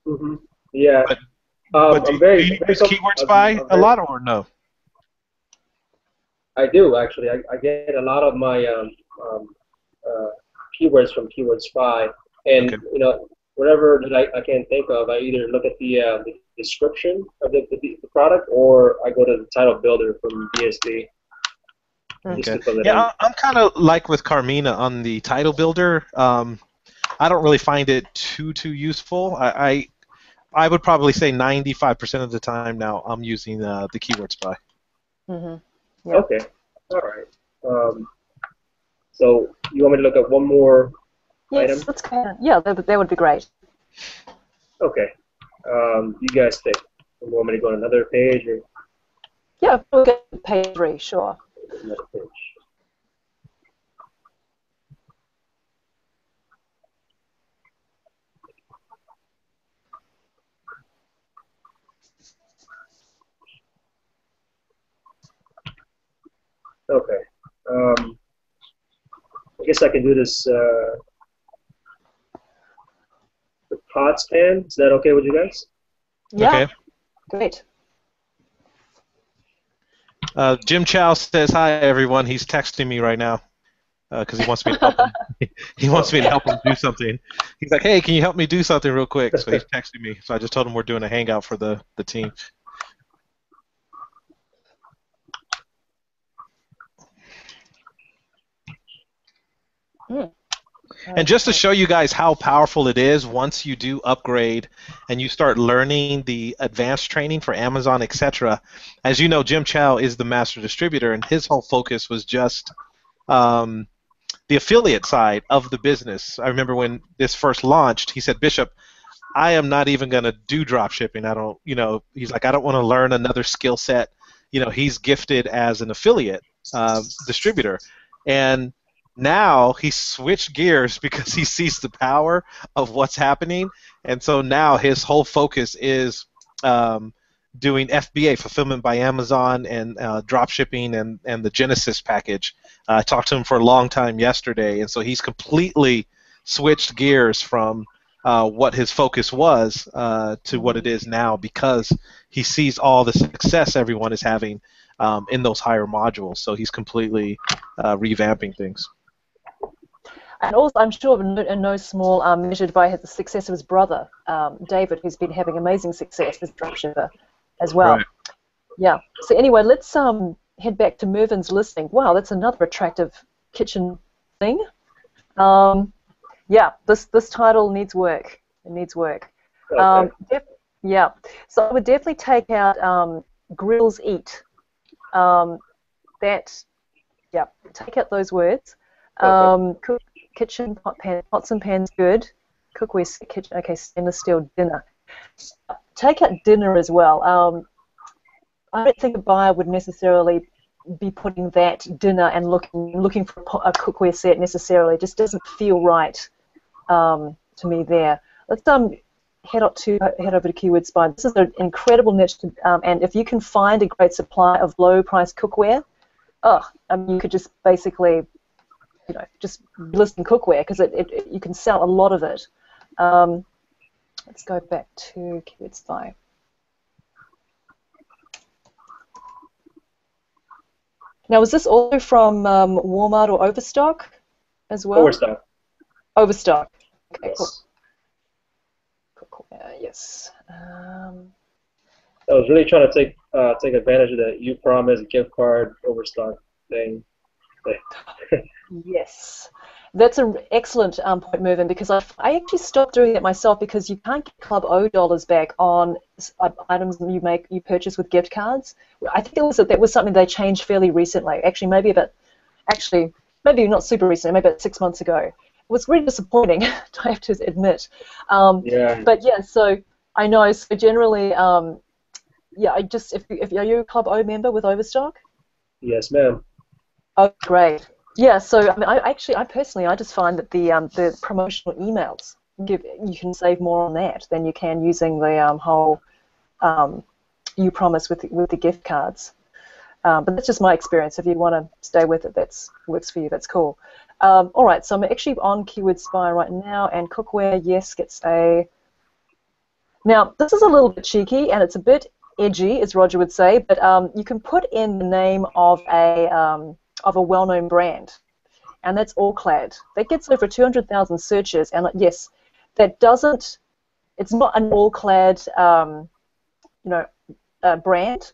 Mm-hmm. Yeah.
But do you use keyword spy a lot or no?
I do actually. I get a lot of my keywords from Keyword Spy, and whatever that I can think of, I either look at the description of the product, or I go to the title builder from DSD.
Okay. Yeah, I'm kind of like with Carmena on the title builder. I don't really find it too useful. I would probably say 95% of the time now I'm using the keyword spy.
Mm-hmm.
Yeah. Okay. All right. So you want me to look at one more item?
Yes, let's go. Yeah, that would be great.
Okay. You guys pick. You want me to go to another page or?
Yeah, we'll get to page 3, sure.
Next page. Okay. I guess I can do this. The pots pan. Is that okay with you guys?
Yeah.
Okay.
Great.
Jim Chow says hi, everyone. He's texting me right now because he wants me to help him. He wants me to help him do something. He's like, "Hey, can you help me do something real quick?" So he's texting me. So I just told him we're doing a hangout for the team. And just to show you guys how powerful it is, once you do upgrade and you start learning the advanced training for Amazon, etc. As you know, Jim Chow is the master distributor, and his whole focus was just the affiliate side of the business. I remember when this first launched, he said, "Bishop, I am not even going to do drop shipping. I don't, he's like, I don't want to learn another skill set." He's gifted as an affiliate distributor. And now he switched gears because he sees the power of what's happening. And so now his whole focus is doing FBA, Fulfillment by Amazon, and drop shipping and the Genesis package. I talked to him for a long time yesterday, and so he's completely switched gears from what his focus was to what it is now, because he sees all the success everyone is having in those higher modules. So he's completely revamping things.
And also, I'm sure in no small measured by the success of his brother, David, who's been having amazing success as dropshipper as well.
Right.
Yeah. So anyway, let's head back to Mervin's listing. Wow, that's another attractive kitchen thing. Yeah, this title needs work. It needs work.
Okay.
Yeah. So I would definitely take out Grills Eat. Take out those words.
Okay.
Kitchen, pots and pans, good. Cookware, kitchen, okay, stainless steel, dinner. Take out dinner as well. I don't think a buyer would necessarily be putting that dinner and looking for a cookware set necessarily. It just doesn't feel right to me there. Let's head over to Keyword Spy. This is an incredible niche, and if you can find a great supply of low-priced cookware, you could just basically, just list in cookware, because you can sell a lot of it. Let's go back to Keyword Spy. Now, was this also from Walmart or Overstock as well?
Overstock.
Overstock. Okay,
Yes.
Cool. Yes.
I was really trying to take advantage of the You Promise gift card Overstock thing.
Yes. That's an excellent point, Mervyn, because I actually stopped doing it myself, because you can't get Club O dollars back on items you purchase with gift cards. I think that was something they changed fairly recently. Actually, maybe not super recently, maybe about 6 months ago. It was really disappointing, I have to admit.
Yeah.
But yeah, so I know. So generally, are you a Club O member with Overstock?
Yes, ma'am.
Oh, great. Yeah, so I mean, I personally just find that the promotional emails you can save more on that than you can using the whole You Promise with the gift cards. But that's just my experience. If you want to stay with it, that works for you. That's cool. All right, so I'm actually on Keyword Spy right now, and cookware, yes, gets a. Now this is a little bit cheeky and it's a bit edgy, as Roger would say, but you can put in the name of a well-known brand, and that's Allclad. That gets over 200,000 searches, and yes, that doesn't. It's not an Allclad, brand,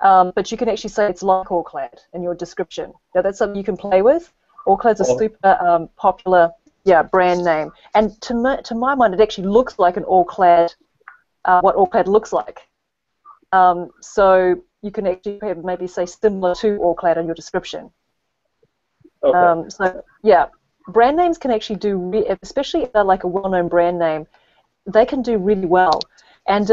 but you can actually say it's like Allclad in your description. Now that's something you can play with. Allclad's a super popular, brand name, and to my mind, it actually looks like an Allclad, what Allclad looks like. So you can actually maybe say similar to Allclad in your description.
Okay.
So yeah, brand names can actually do, especially if they're like a well-known brand name, they can do really well. And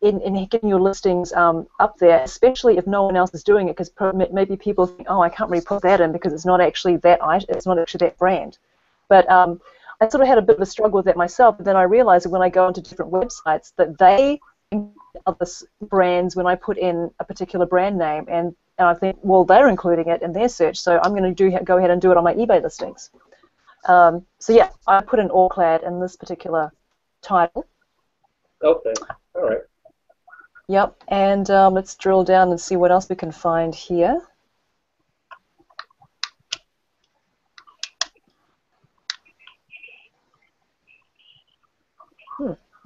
in getting your listings up there, especially if no one else is doing it, because maybe people think, oh, I can't really put that in because it's not actually that it's not actually that brand. But I sort of had a bit of a struggle with that myself. But then I realized that when I go into different websites that they other brands when I put in a particular brand name, and I think, well, they're including it in their search, so I'm going to go ahead and do it on my eBay listings. So yeah, I put in all-clad in this particular title.
Okay, all right.
Yep, and let's drill down and see what else we can find here.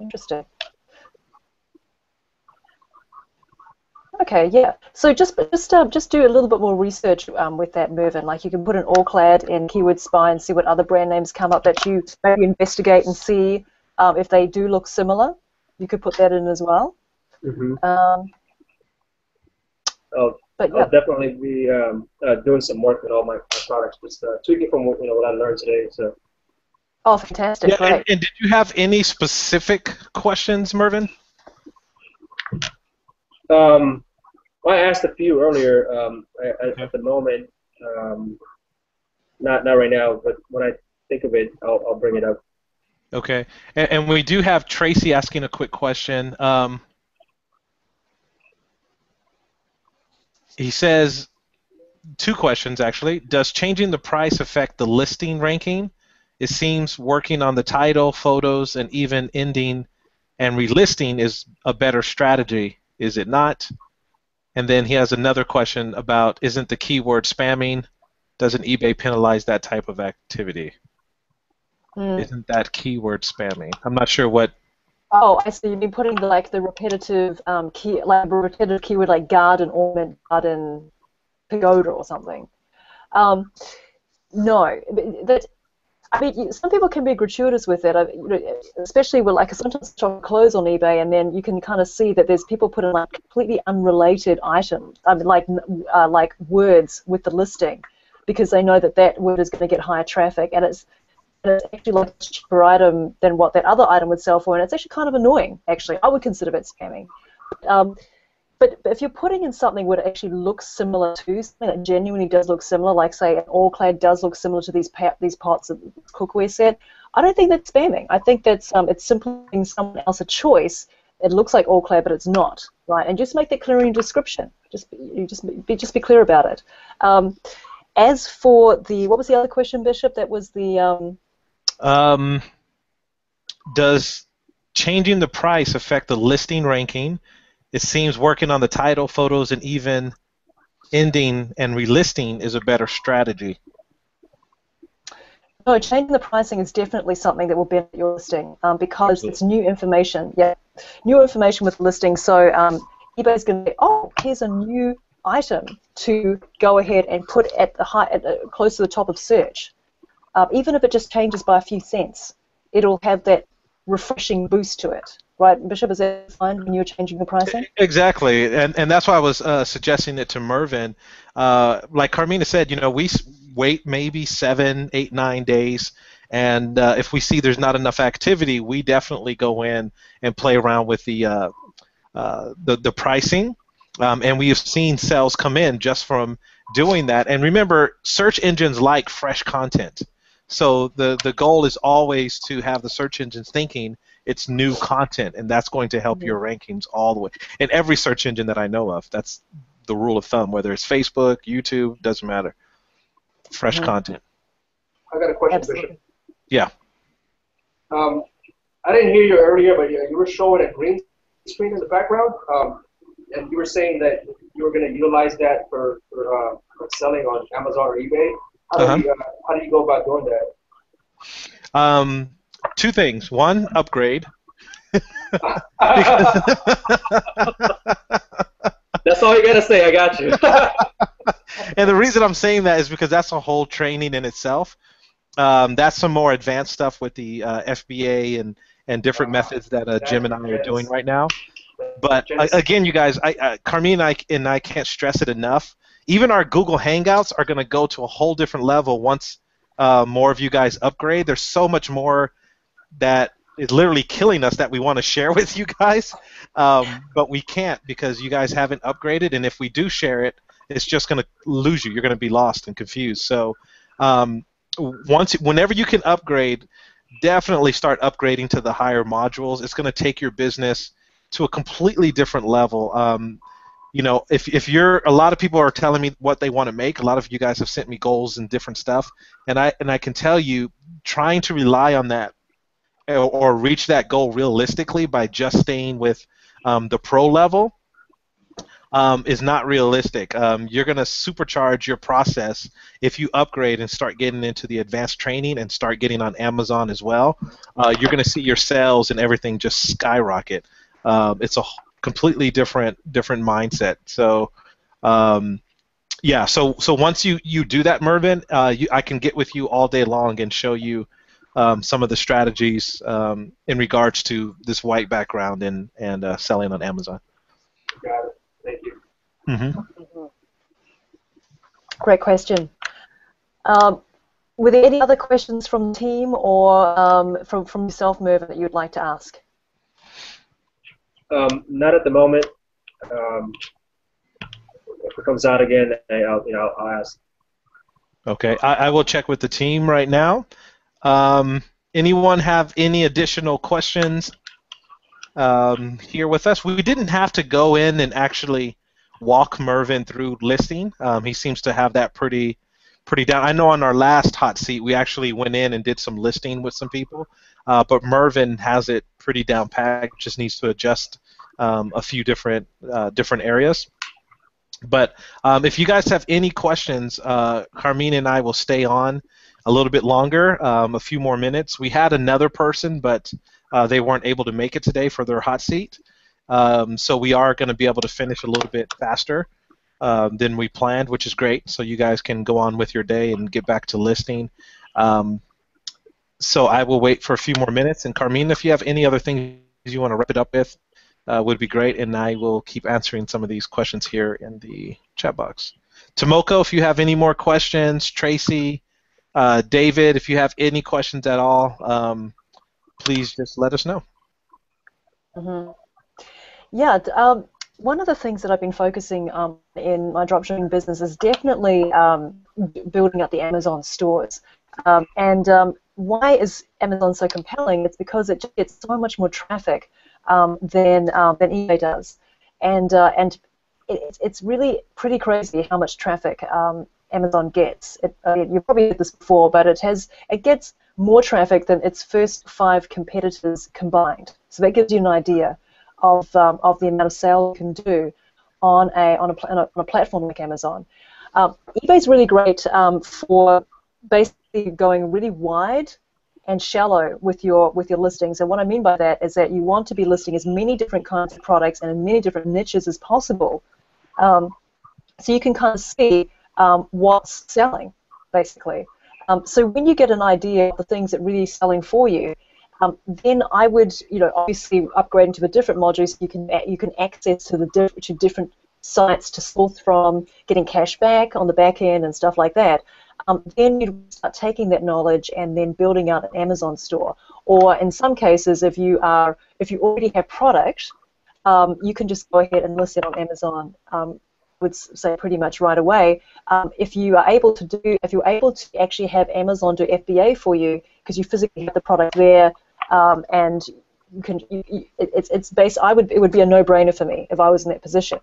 Interesting. Okay, yeah. So just do a little bit more research with that, Mervyn. Like you can put an all-clad in Keyword Spy and see what other brand names come up that you maybe investigate and see if they do look similar. You could put that in as well.
Mm-hmm.
But yeah.
I'll definitely be doing some work with all my products, just tweaking from what I learned today. So.
Oh, fantastic!
Yeah,
great.
And did you have any specific questions, Mervyn?
I asked a few earlier. At the moment, not right now, but when I think of it, I'll bring it up.
Okay, and we do have Tracy asking a quick question. He says two questions actually. Does changing the price affect the listing ranking? It seems working on the title, photos, and even ending and relisting is a better strategy. Is it not? And then he has another question about, isn't the keyword spamming? Doesn't eBay penalize that type of activity? Isn't that keyword spamming? I'm not sure what.
Oh, I see. You've been putting the repetitive repetitive keyword like garden, ornament, garden, pagoda, or something. No, I mean, some people can be gratuitous with it, especially with sometimes shop clothes on eBay, and then you can kind of see that there's people putting completely unrelated items, like words with the listing, because they know that word is going to get higher traffic, and it's actually like a cheaper item than what that other item would sell for, and it's actually kind of annoying. Actually, I would consider it spamming. But if you're putting in something where it actually looks similar to something that genuinely does look similar, like say an all-clad does look similar to these parts of the cookware set, I don't think that's spamming. I think that's it's simply giving someone else a choice. It looks like all-clad, but it's not, right? And just make that clear in your description. Just be clear about it. As for what was the other question, Bishop? That was the.
Does changing the price affect the listing ranking? It seems working on the title, photos, and even ending and relisting is a better strategy.
No, changing the pricing is definitely something that will benefit your listing because it's new information. Yeah, new information with listing. So eBay is going to say, oh, here's a new item to go ahead and put at close to the top of search. Even if it just changes by a few cents, it'll have that refreshing boost to it. Right, Bishop, is that fine when you're changing the pricing?
Exactly, and that's why I was suggesting it to Mervyn. Like Carmena said, we wait maybe 7, 8, 9 days, and if we see there's not enough activity, we definitely go in and play around with the pricing, and we have seen sales come in just from doing that. And remember, search engines like fresh content, so the goal is always to have the search engines thinking it's new content, and that's going to help your rankings all the way. In every search engine that I know of, that's the rule of thumb, whether it's Facebook, YouTube, doesn't matter. Fresh content.
I got a question,
Absolutely.
Bishop.
Yeah.
I didn't hear you earlier, but you were showing a green screen in the background, and you were saying that you were going to utilize that for selling on Amazon or eBay. How do you go about doing that?
Two things. One, upgrade.
That's all you gotta say. I got you.
And the reason I'm saying that is because that's a whole training in itself. That's some more advanced stuff with the FBA and different methods that Jim and I are doing right now. But again, you guys, Carmena and I can't stress it enough. Even our Google Hangouts are going to go to a whole different level once more of you guys upgrade. There's so much more that is literally killing us that we want to share with you guys, but we can't because you guys haven't upgraded, and if we do share it, it's just going to lose you. You're going to be lost and confused. So whenever you can upgrade, definitely start upgrading to the higher modules. It's going to take your business to a completely different level. You know, if you're, a lot of people are telling me what they want to make. A lot of you guys have sent me goals and different stuff, and I can tell you, trying to rely on that or reach that goal realistically by just staying with the pro level is not realistic. You're going to supercharge your process if you upgrade and start getting into the advanced training and start getting on Amazon as well. You're going to see your sales and everything just skyrocket. It's a completely different mindset. So yeah, so once you do that, Mervin, I can get with you all day long and show you some of the strategies in regards to this white background and selling on Amazon.
Got it. Thank you.
Mm-hmm. Great question. Were there any other questions from the team or from yourself, Mervin, that you would like to ask?
Not at the moment. If it comes out again, I'll ask.
Okay, I will check with the team right now. Anyone have any additional questions here with us? We didn't have to go in and actually walk Mervin through listing. He seems to have that pretty down. I know on our last hot seat we actually went in and did some listing with some people, but Mervin has it pretty down packed. Just needs to adjust a few different areas. But if you guys have any questions, Carmena and I will stay on a little bit longer, a few more minutes. We had another person, but they weren't able to make it today for their hot seat. So we are going to be able to finish a little bit faster than we planned, which is great. So you guys can go on with your day and get back to listing. So I will wait for a few more minutes. And Carmena, if you have any other things you want to wrap it up with, would be great. And I will keep answering some of these questions here in the chat box. Tomoko, if you have any more questions, Tracy, David, if you have any questions at all, please just let us know.
Mm-hmm. Yeah, one of the things that I've been focusing in my dropshipping business is definitely building up the Amazon stores. Why is Amazon so compelling? It's because it just gets so much more traffic than eBay does, and it's really pretty crazy how much traffic Amazon gets. You've probably heard this before, but it gets more traffic than its first 5 competitors combined. So that gives you an idea of the amount of sales you can do on a platform like Amazon. eBay's really great for basically going really wide and shallow with your listings. And what I mean by that is that you want to be listing as many different kinds of products and in many different niches as possible, so you can kind of see what's selling, basically. So when you get an idea of the things that really selling for you, then I would, obviously upgrade into the different modules. You can access to the different sites to source from, getting cash back on the back end and stuff like that. Then you start taking that knowledge and then building out an Amazon store. Or in some cases, if you already have product, you can just go ahead and list it on Amazon. Would say pretty much right away. If you're able to actually have Amazon do FBA for you because you physically have the product there, and you can, it's based. It would be a no-brainer for me if I was in that position.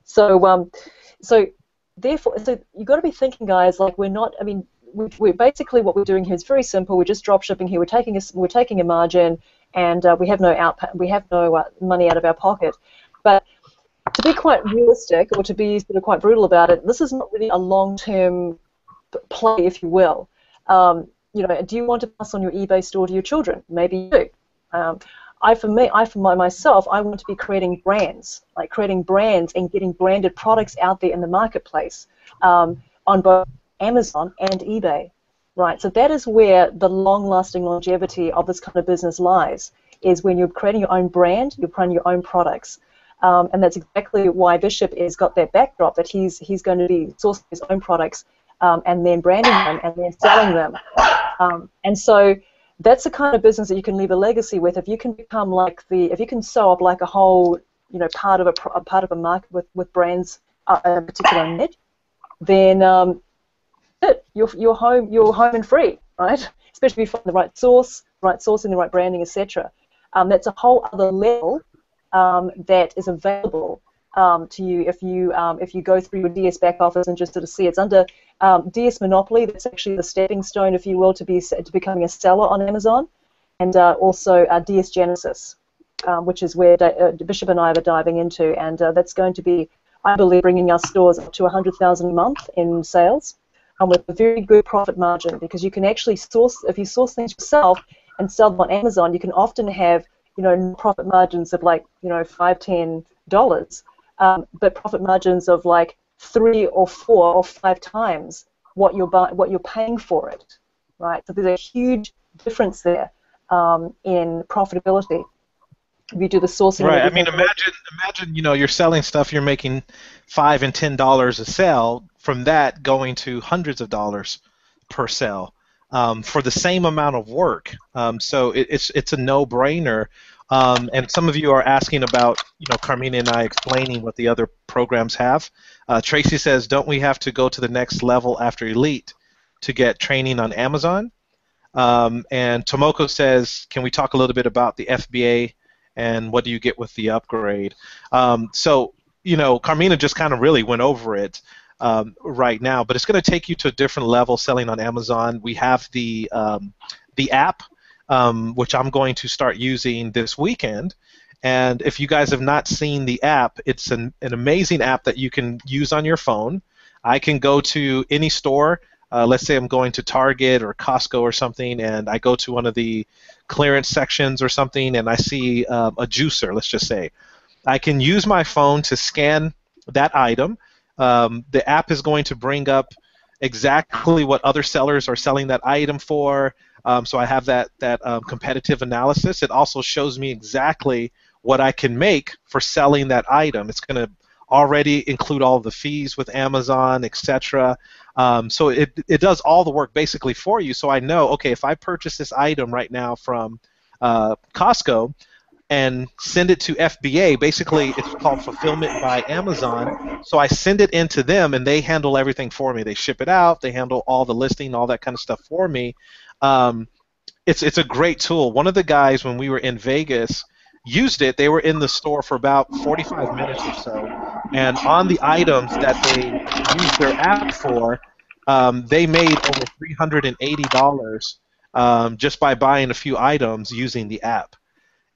So therefore, you've got to be thinking, guys, like we're basically, what we're doing here is very simple. We're just drop shipping here. We're taking a margin, and we have no money out of our pocket. But to be quite realistic, or to be sort of quite brutal about it, this is not really a long-term play, if you will. Do you want to pass on your eBay store to your children? Maybe you do. Myself, I want to be creating brands and getting branded products out there in the marketplace on both Amazon and eBay, right? So that is where the long-lasting longevity of this kind of business lies, is when you're creating your own brand, you're creating your own products. And that's exactly why Bishop has got that backdrop, that he's going to be sourcing his own products and then branding them and then selling them. And so that's the kind of business that you can leave a legacy with. If you can become like if you can sew up like a whole, part of a market with brands in a particular niche, then you're home and free, right? Especially if you find the right sourcing, the right branding, etc. That's a whole other level that is available to you if you go through your DS back office and just sort of see it's under DS Monopoly. That's actually the stepping stone, if you will, to becoming a seller on Amazon, and also DS Genesis, which is where Bishop and I are diving into, and that's going to be, I believe, bringing our stores up to 100,000 a month in sales, and with a very good profit margin, because you can actually if you source things yourself and sell them on Amazon, you can often have profit margins of like $5-10, but profit margins of like 3 or 4 or 5 times what you're paying for it, right? So there's a huge difference there in profitability if you do the sourcing.
Right. I mean, imagine you're selling stuff, you're making $5 and $10 a sale. From that, going to hundreds of dollars per sale for the same amount of work. So it's a no-brainer. And some of you are asking about Carmena and I explaining what the other programs have. Tracy says, don't we have to go to the next level after Elite to get training on Amazon? And Tomoko says, can we talk a little bit about the FBA and what do you get with the upgrade? So Carmena just kind of really went over it right now, but it's going to take you to a different level selling on Amazon. We have the app, which I'm going to start using this weekend. And if you guys have not seen the app, it's an amazing app that you can use on your phone. I can go to any store. Let's say I'm going to Target or Costco or something, and I go to one of the clearance sections or something, and I see a juicer, let's just say. I can use my phone to scan that item. The app is going to bring up exactly what other sellers are selling that item for. So I have that competitive analysis. It also shows me exactly what I can make for selling that item. It's going to already include all the fees with Amazon, etc. So it does all the work basically for you. So I know, okay, if I purchase this item right now from Costco and send it to FBA, basically it's called Fulfillment by Amazon. So I send it into them, and they handle everything for me. They ship it out. They handle all the listing, all that kind of stuff for me. It's a great tool. One of the guys, when we were in Vegas, used it. They were in the store for about 45 minutes or so, and on the items that they used their app for, they made over $380 just by buying a few items using the app.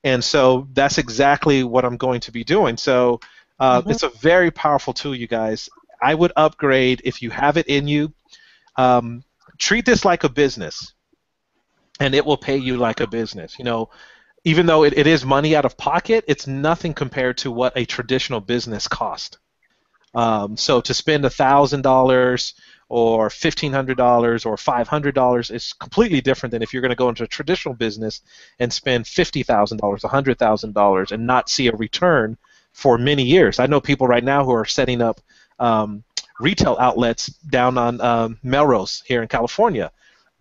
And so that's exactly what I'm going to be doing. So it's a very powerful tool, you guys. I would upgrade if you have it in you. Treat this like a business, and it will pay you like a business. Even though it is money out of pocket, it's nothing compared to what a traditional business costs. So to spend $1,000 or $1,500 or $500 is completely different than if you're going to go into a traditional business and spend $50,000, $100,000 and not see a return for many years. I know people right now who are setting up retail outlets down on Melrose here in California.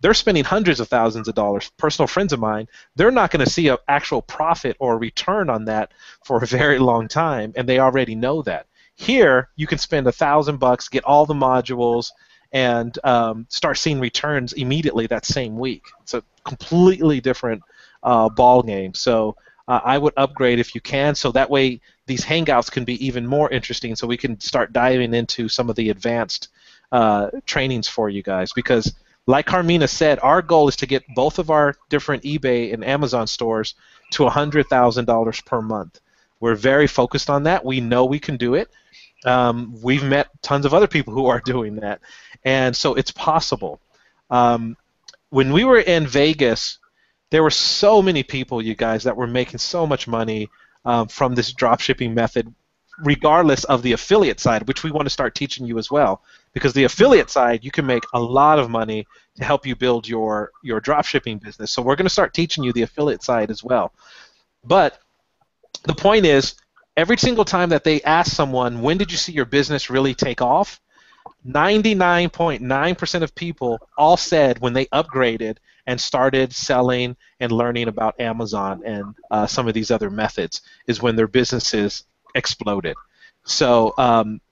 They're spending hundreds of thousands of dollars. Personal friends of mine, they're not going to see an actual profit or return on that for a very long time, and they already know that. Here, you can spend $1,000, get all the modules, and start seeing returns immediately that same week. It's a completely different ball game. So I would upgrade if you can, so that way these Hangouts can be even more interesting, so we can start diving into some of the advanced trainings for you guys. Because like Carmena said, our goal is to get both of our different eBay and Amazon stores to $100,000 per month. We're very focused on that. We know we can do it. We've met tons of other people who are doing that, and so it's possible. When we were in Vegas, there were so many people, you guys, that were making so much money from this dropshipping method, regardless of the affiliate side, which we want to start teaching you as well. Because the affiliate side, you can make a lot of money to help you build your dropshipping business. So we're going to start teaching you the affiliate side as well. But the point is, every single time that they ask someone, when did you see your business really take off? 99.9% of people all said when they upgraded and started selling and learning about Amazon and some of these other methods is when their businesses exploded. So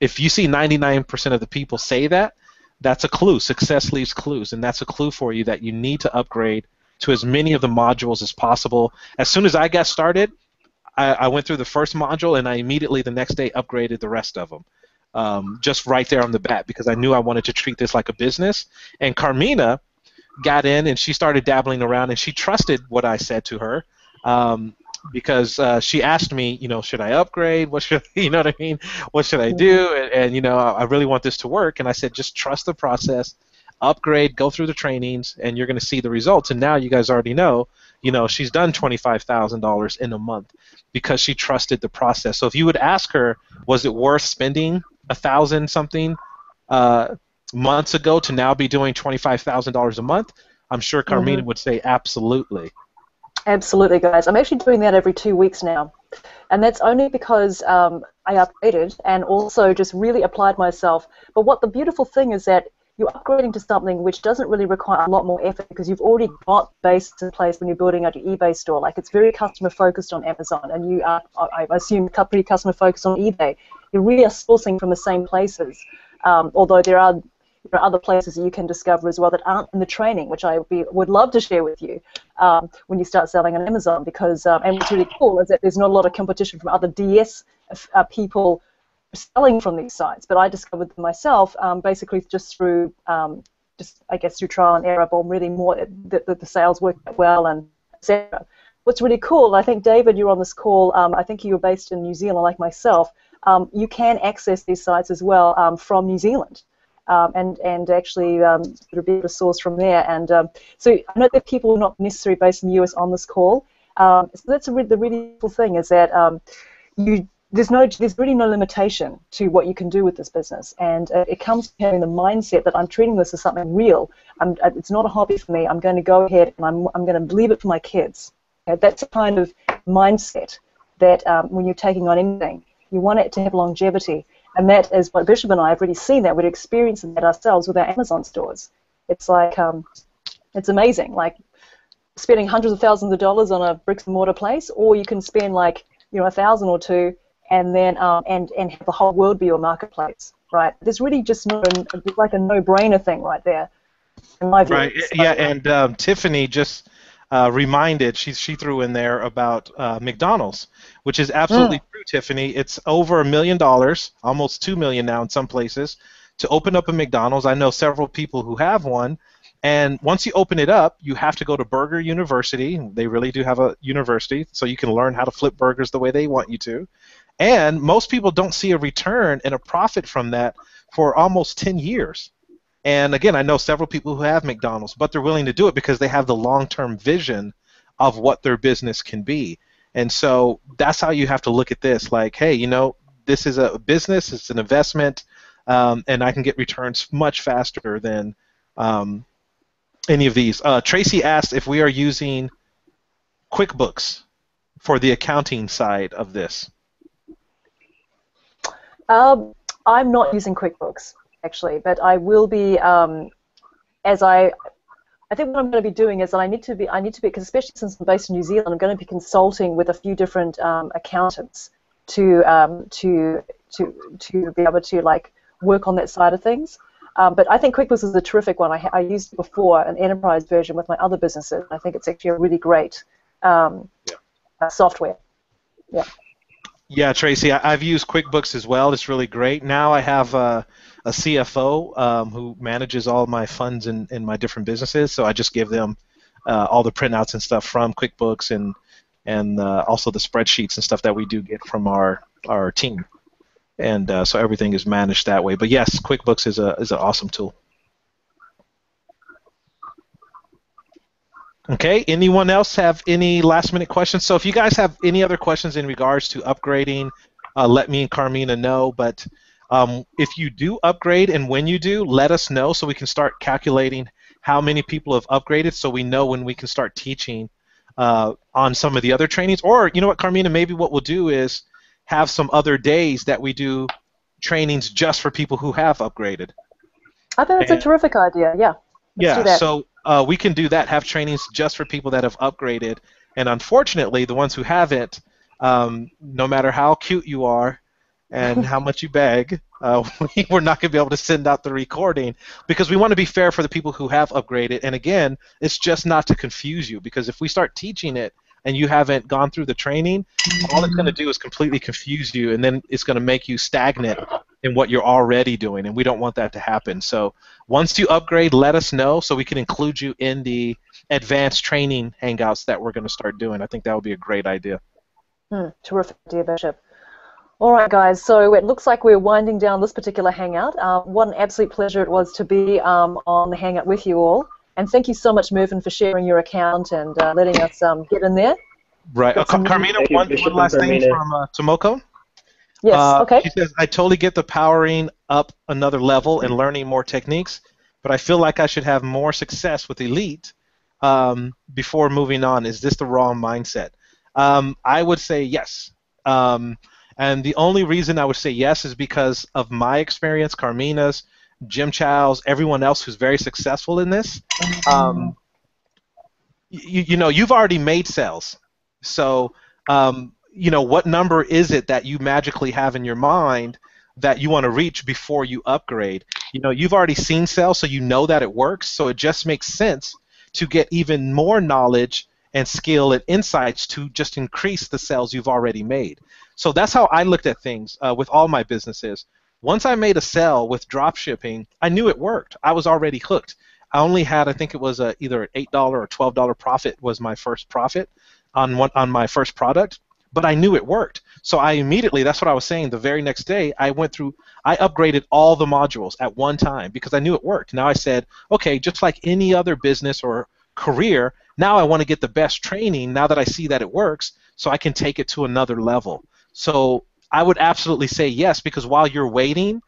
if you see 99% of the people say that, that's a clue. Success leaves clues, and that's a clue for you that you need to upgrade to as many of the modules as possible. As soon as I got started, I went through the first module, and I immediately the next day upgraded the rest of them. Just right there on the bat, because I knew I wanted to treat this like a business. And Carmena got in and she started dabbling around, and she trusted what I said to her, because she asked me, should I upgrade? What should you know what I mean? What should I do? And I really want this to work. And I said, just trust the process, upgrade, go through the trainings, and you're going to see the results. And now you guys already know, she's done $25,000 in a month because she trusted the process. So if you would ask her, was it worth spending $1,000 something months ago to now be doing $25,000 a month? I'm sure Carmena would say absolutely.
Absolutely, guys. I'm actually doing that every 2 weeks now. And that's only because I upgraded and also just really applied myself. But what the beautiful thing is that you're upgrading to something which doesn't really require a lot more effort because you've already got base in place when you're building out your eBay store. Like, it's very customer focused on Amazon, and you are, I assume, pretty customer focused on eBay. You really are sourcing from the same places, although there are other places that you can discover as well that aren't in the training, which I would love to share with you when you start selling on Amazon. Because and what's really cool is that there's not a lot of competition from other DS people selling from these sites, but I discovered them myself basically just through I guess through trial and error, but really more that the sales work well and etc. What's really cool, I think David, you're on this call. I think you're based in New Zealand, like myself. You can access these sites as well from New Zealand. And actually sort of be able to source from there. And so I know that people are not necessarily based in the US on this call. So that's the really cool thing is that there's really no limitation to what you can do with this business. And it comes from having the mindset that I'm treating this as something real. It's not a hobby for me. I'm going to go ahead and I'm going to leave it for my kids. Okay? That's the kind of mindset that when you're taking on anything, you want it to have longevity. And that is what Bishop and I have really seen that. We're experiencing that ourselves with our Amazon stores. It's like, it's amazing. Like spending hundreds of thousands of dollars on a bricks and mortar place, or you can spend like, $1,000 or $2 and then, and have the whole world be your marketplace, right? There's really just it's like a no-brainer thing right there, in my view.
Right, yeah, and Tiffany just reminded, she threw in there about McDonald's, which is absolutely true, Tiffany. It's over $1 million, almost $2 million now in some places, to open up a McDonald's. I know several people who have one, and once you open it up, you have to go to Burger University. They really do have a university, so you can learn how to flip burgers the way they want you to. And most people don't see a return and a profit from that for almost 10 years. And again, I know several people who have McDonald's, but they're willing to do it because they have the long-term vision of what their business can be. And so that's how you have to look at this. Like, hey, this is a business, it's an investment, and I can get returns much faster than any of these. Tracy asked if we are using QuickBooks for the accounting side of this.
I'm not using QuickBooks, actually, but I will be, I think what I'm going to be doing is that I need to be, because especially since I'm based in New Zealand, I'm going to be consulting with a few different accountants to be able to like work on that side of things. But I think QuickBooks is a terrific one. I used it before, an enterprise version with my other businesses. I think it's actually a really great software. Yeah.
Yeah, Tracy, I've used QuickBooks as well. It's really great. Now I have a CFO who manages all my funds in my different businesses, so I just give them all the printouts and stuff from QuickBooks and also the spreadsheets and stuff that we do get from our team. And so everything is managed that way. But yes, QuickBooks is an awesome tool. Okay, anyone else have any last-minute questions? So if you guys have any other questions in regards to upgrading, let me and Carmena know. But if you do upgrade and when you do, let us know so we can start calculating how many people have upgraded so we know when we can start teaching on some of the other trainings. Or, you know what, Carmena, maybe what we'll do is have some other days that we do trainings just for people who have upgraded.
I think that's a terrific idea. Yeah. Let's do that.
So we can do that, have trainings just for people that have upgraded. And unfortunately, the ones who haven't, no matter how cute you are and how much you beg, we're not going to be able to send out the recording because we want to be fair for the people who have upgraded. And again, it's just not to confuse you, because if we start teaching it and you haven't gone through the training, all it's going to do is completely confuse you, and then it's going to make you stagnant in what you're already doing, and we don't want that to happen. So once you upgrade, let us know so we can include you in the advanced training hangouts that we're going to start doing. I think that would be a great idea.
Terrific idea, Bishop. All right, guys, so it looks like we're winding down this particular hangout. What an absolute pleasure it was to be on the hangout with you all. And thank you so much, Mervyn, for sharing your account and letting us get in there.
Right. Carmena, one last thing from Tomoko.
Yes, okay.
She says, I totally get the powering up another level and learning more techniques, but I feel like I should have more success with Elite before moving on. Is this the wrong mindset? I would say yes. And the only reason I would say yes is because of my experience, Carmena's, Jim Chow's, everyone else who's very successful in this. You know, you've already made sales. So, you know, what number is it that you magically have in your mind that you want to reach before you upgrade? You know, you've already seen sales, so you know that it works. So it just makes sense to get even more knowledge and skill and insights to just increase the sales you've already made. So that's how I looked at things with all my businesses. Once I made a sale with drop shipping, I knew it worked. I was already hooked. I only had, I think it was either an $8 or $12 profit was my first profit on my first product, but I knew it worked. So I immediately, that's what I was saying, the very next day, I upgraded all the modules at one time because I knew it worked. Now I said, okay, just like any other business or career, now I want to get the best training now that I see that it works so I can take it to another level. So I would absolutely say yes, because while you're waiting,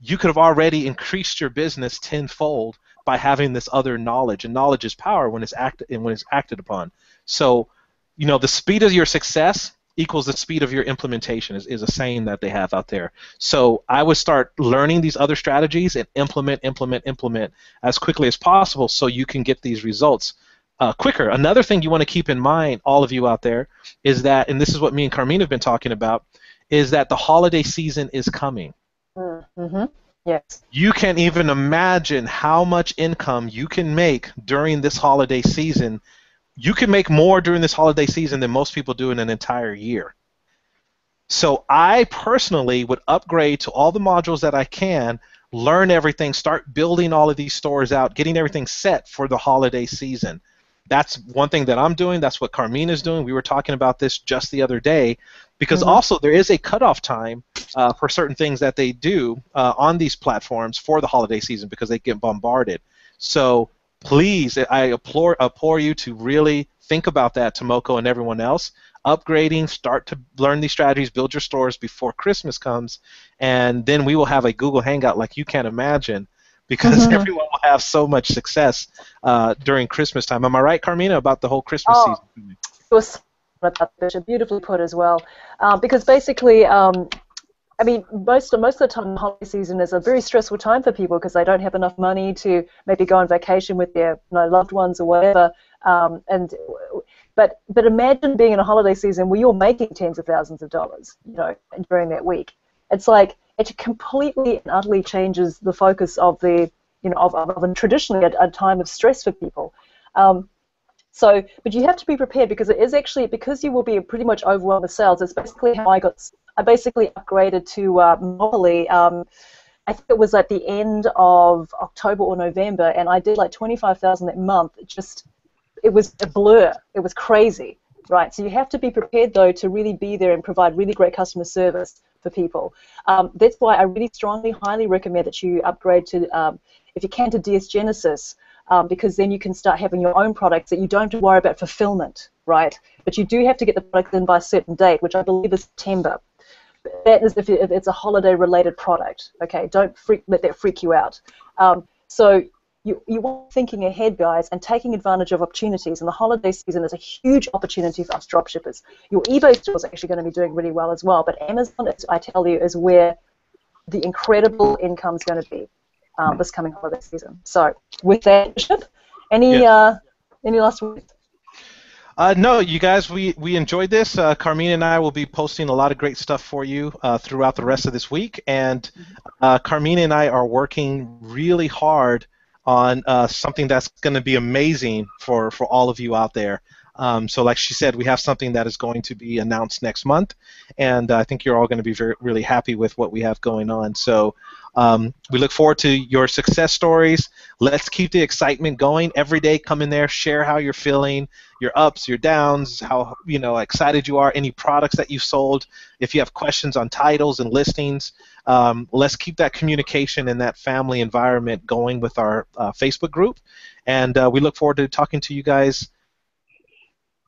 you could have already increased your business tenfold by having this other knowledge, and knowledge is power when it's acted upon. So, you know, the speed of your success equals the speed of your implementation is a saying that they have out there. So I would start learning these other strategies and implement as quickly as possible so you can get these results quicker. Another thing you want to keep in mind, all of you out there, is that, and this is what me and Carmena have been talking about, is that the holiday season is coming.
Mm-hmm. Yes.
You can't even imagine how much income you can make during this holiday season. You can make more during this holiday season than most people do in an entire year. So I personally would upgrade to all the modules that I can, learn everything, start building all of these stores out, getting everything set for the holiday season. That's one thing that I'm doing. That's what Carmena is doing. We were talking about this just the other day, because also there is a cutoff time for certain things that they do on these platforms for the holiday season because they get bombarded. So please, I implore you to really think about that, Tomoko and everyone else. Upgrading, start to learn these strategies, build your stores before Christmas comes, and then we will have a Google Hangout like you can't imagine, because everyone will have so much success during Christmas time. Am I right, Carmena, about the whole Christmas season?
It was beautifully put as well, because basically, I mean, most of the time, the holiday season is a very stressful time for people because they don't have enough money to maybe go on vacation with their loved ones or whatever. But imagine being in a holiday season where you're making tens of thousands of dollars, during that week. It's like it completely and utterly changes the focus of the, of traditionally a time of stress for people. But you have to be prepared, because it is actually, because you will be pretty much overwhelmed with sales. It's basically how I basically upgraded to Monopoly. I think it was at the end of October or November, and I did like 25,000 that month. It was a blur. It was crazy, right? So you have to be prepared, though, to really be there and provide really great customer service for people. That's why I really strongly, highly recommend that you upgrade to, if you can, to DS Genesis, because then you can start having your own products that you don't have to worry about fulfillment, right? But you do have to get the product in by a certain date, which I believe is September. That is if it's a holiday-related product. Okay, don't let that freak you out. So you want thinking ahead, guys, and taking advantage of opportunities. And the holiday season is a huge opportunity for us dropshippers. Your eBay store is actually going to be doing really well as well. But Amazon, I tell you, is where the incredible income is going to be. this coming holiday season. So with that, Bishop, any last words?
No, you guys, we enjoyed this. Carmena and I will be posting a lot of great stuff for you throughout the rest of this week. And Carmena and I are working really hard on something that's going to be amazing for all of you out there. So like she said, we have something that is going to be announced next month, and I think you're all going to be really happy with what we have going on. So we look forward to your success stories. Let's keep the excitement going. Every day, come in there, share how you're feeling, your ups, your downs, how excited you are, any products that you've sold. If you have questions on titles and listings, let's keep that communication and that family environment going with our Facebook group. And we look forward to talking to you guys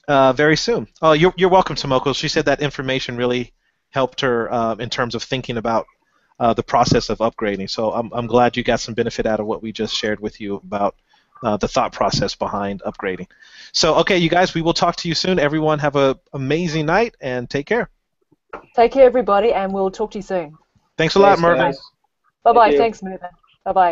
very soon. Oh, you're welcome, Tomoko. She said that information really helped her in terms of thinking about the process of upgrading. So I'm glad you got some benefit out of what we just shared with you about the thought process behind upgrading. So, okay, you guys, we will talk to you soon. Everyone have an amazing night and take care.
Take care, everybody, and we'll talk to you soon.
Thanks a lot, Mervyn.
Bye-bye. Thanks, Mervyn. Bye-bye.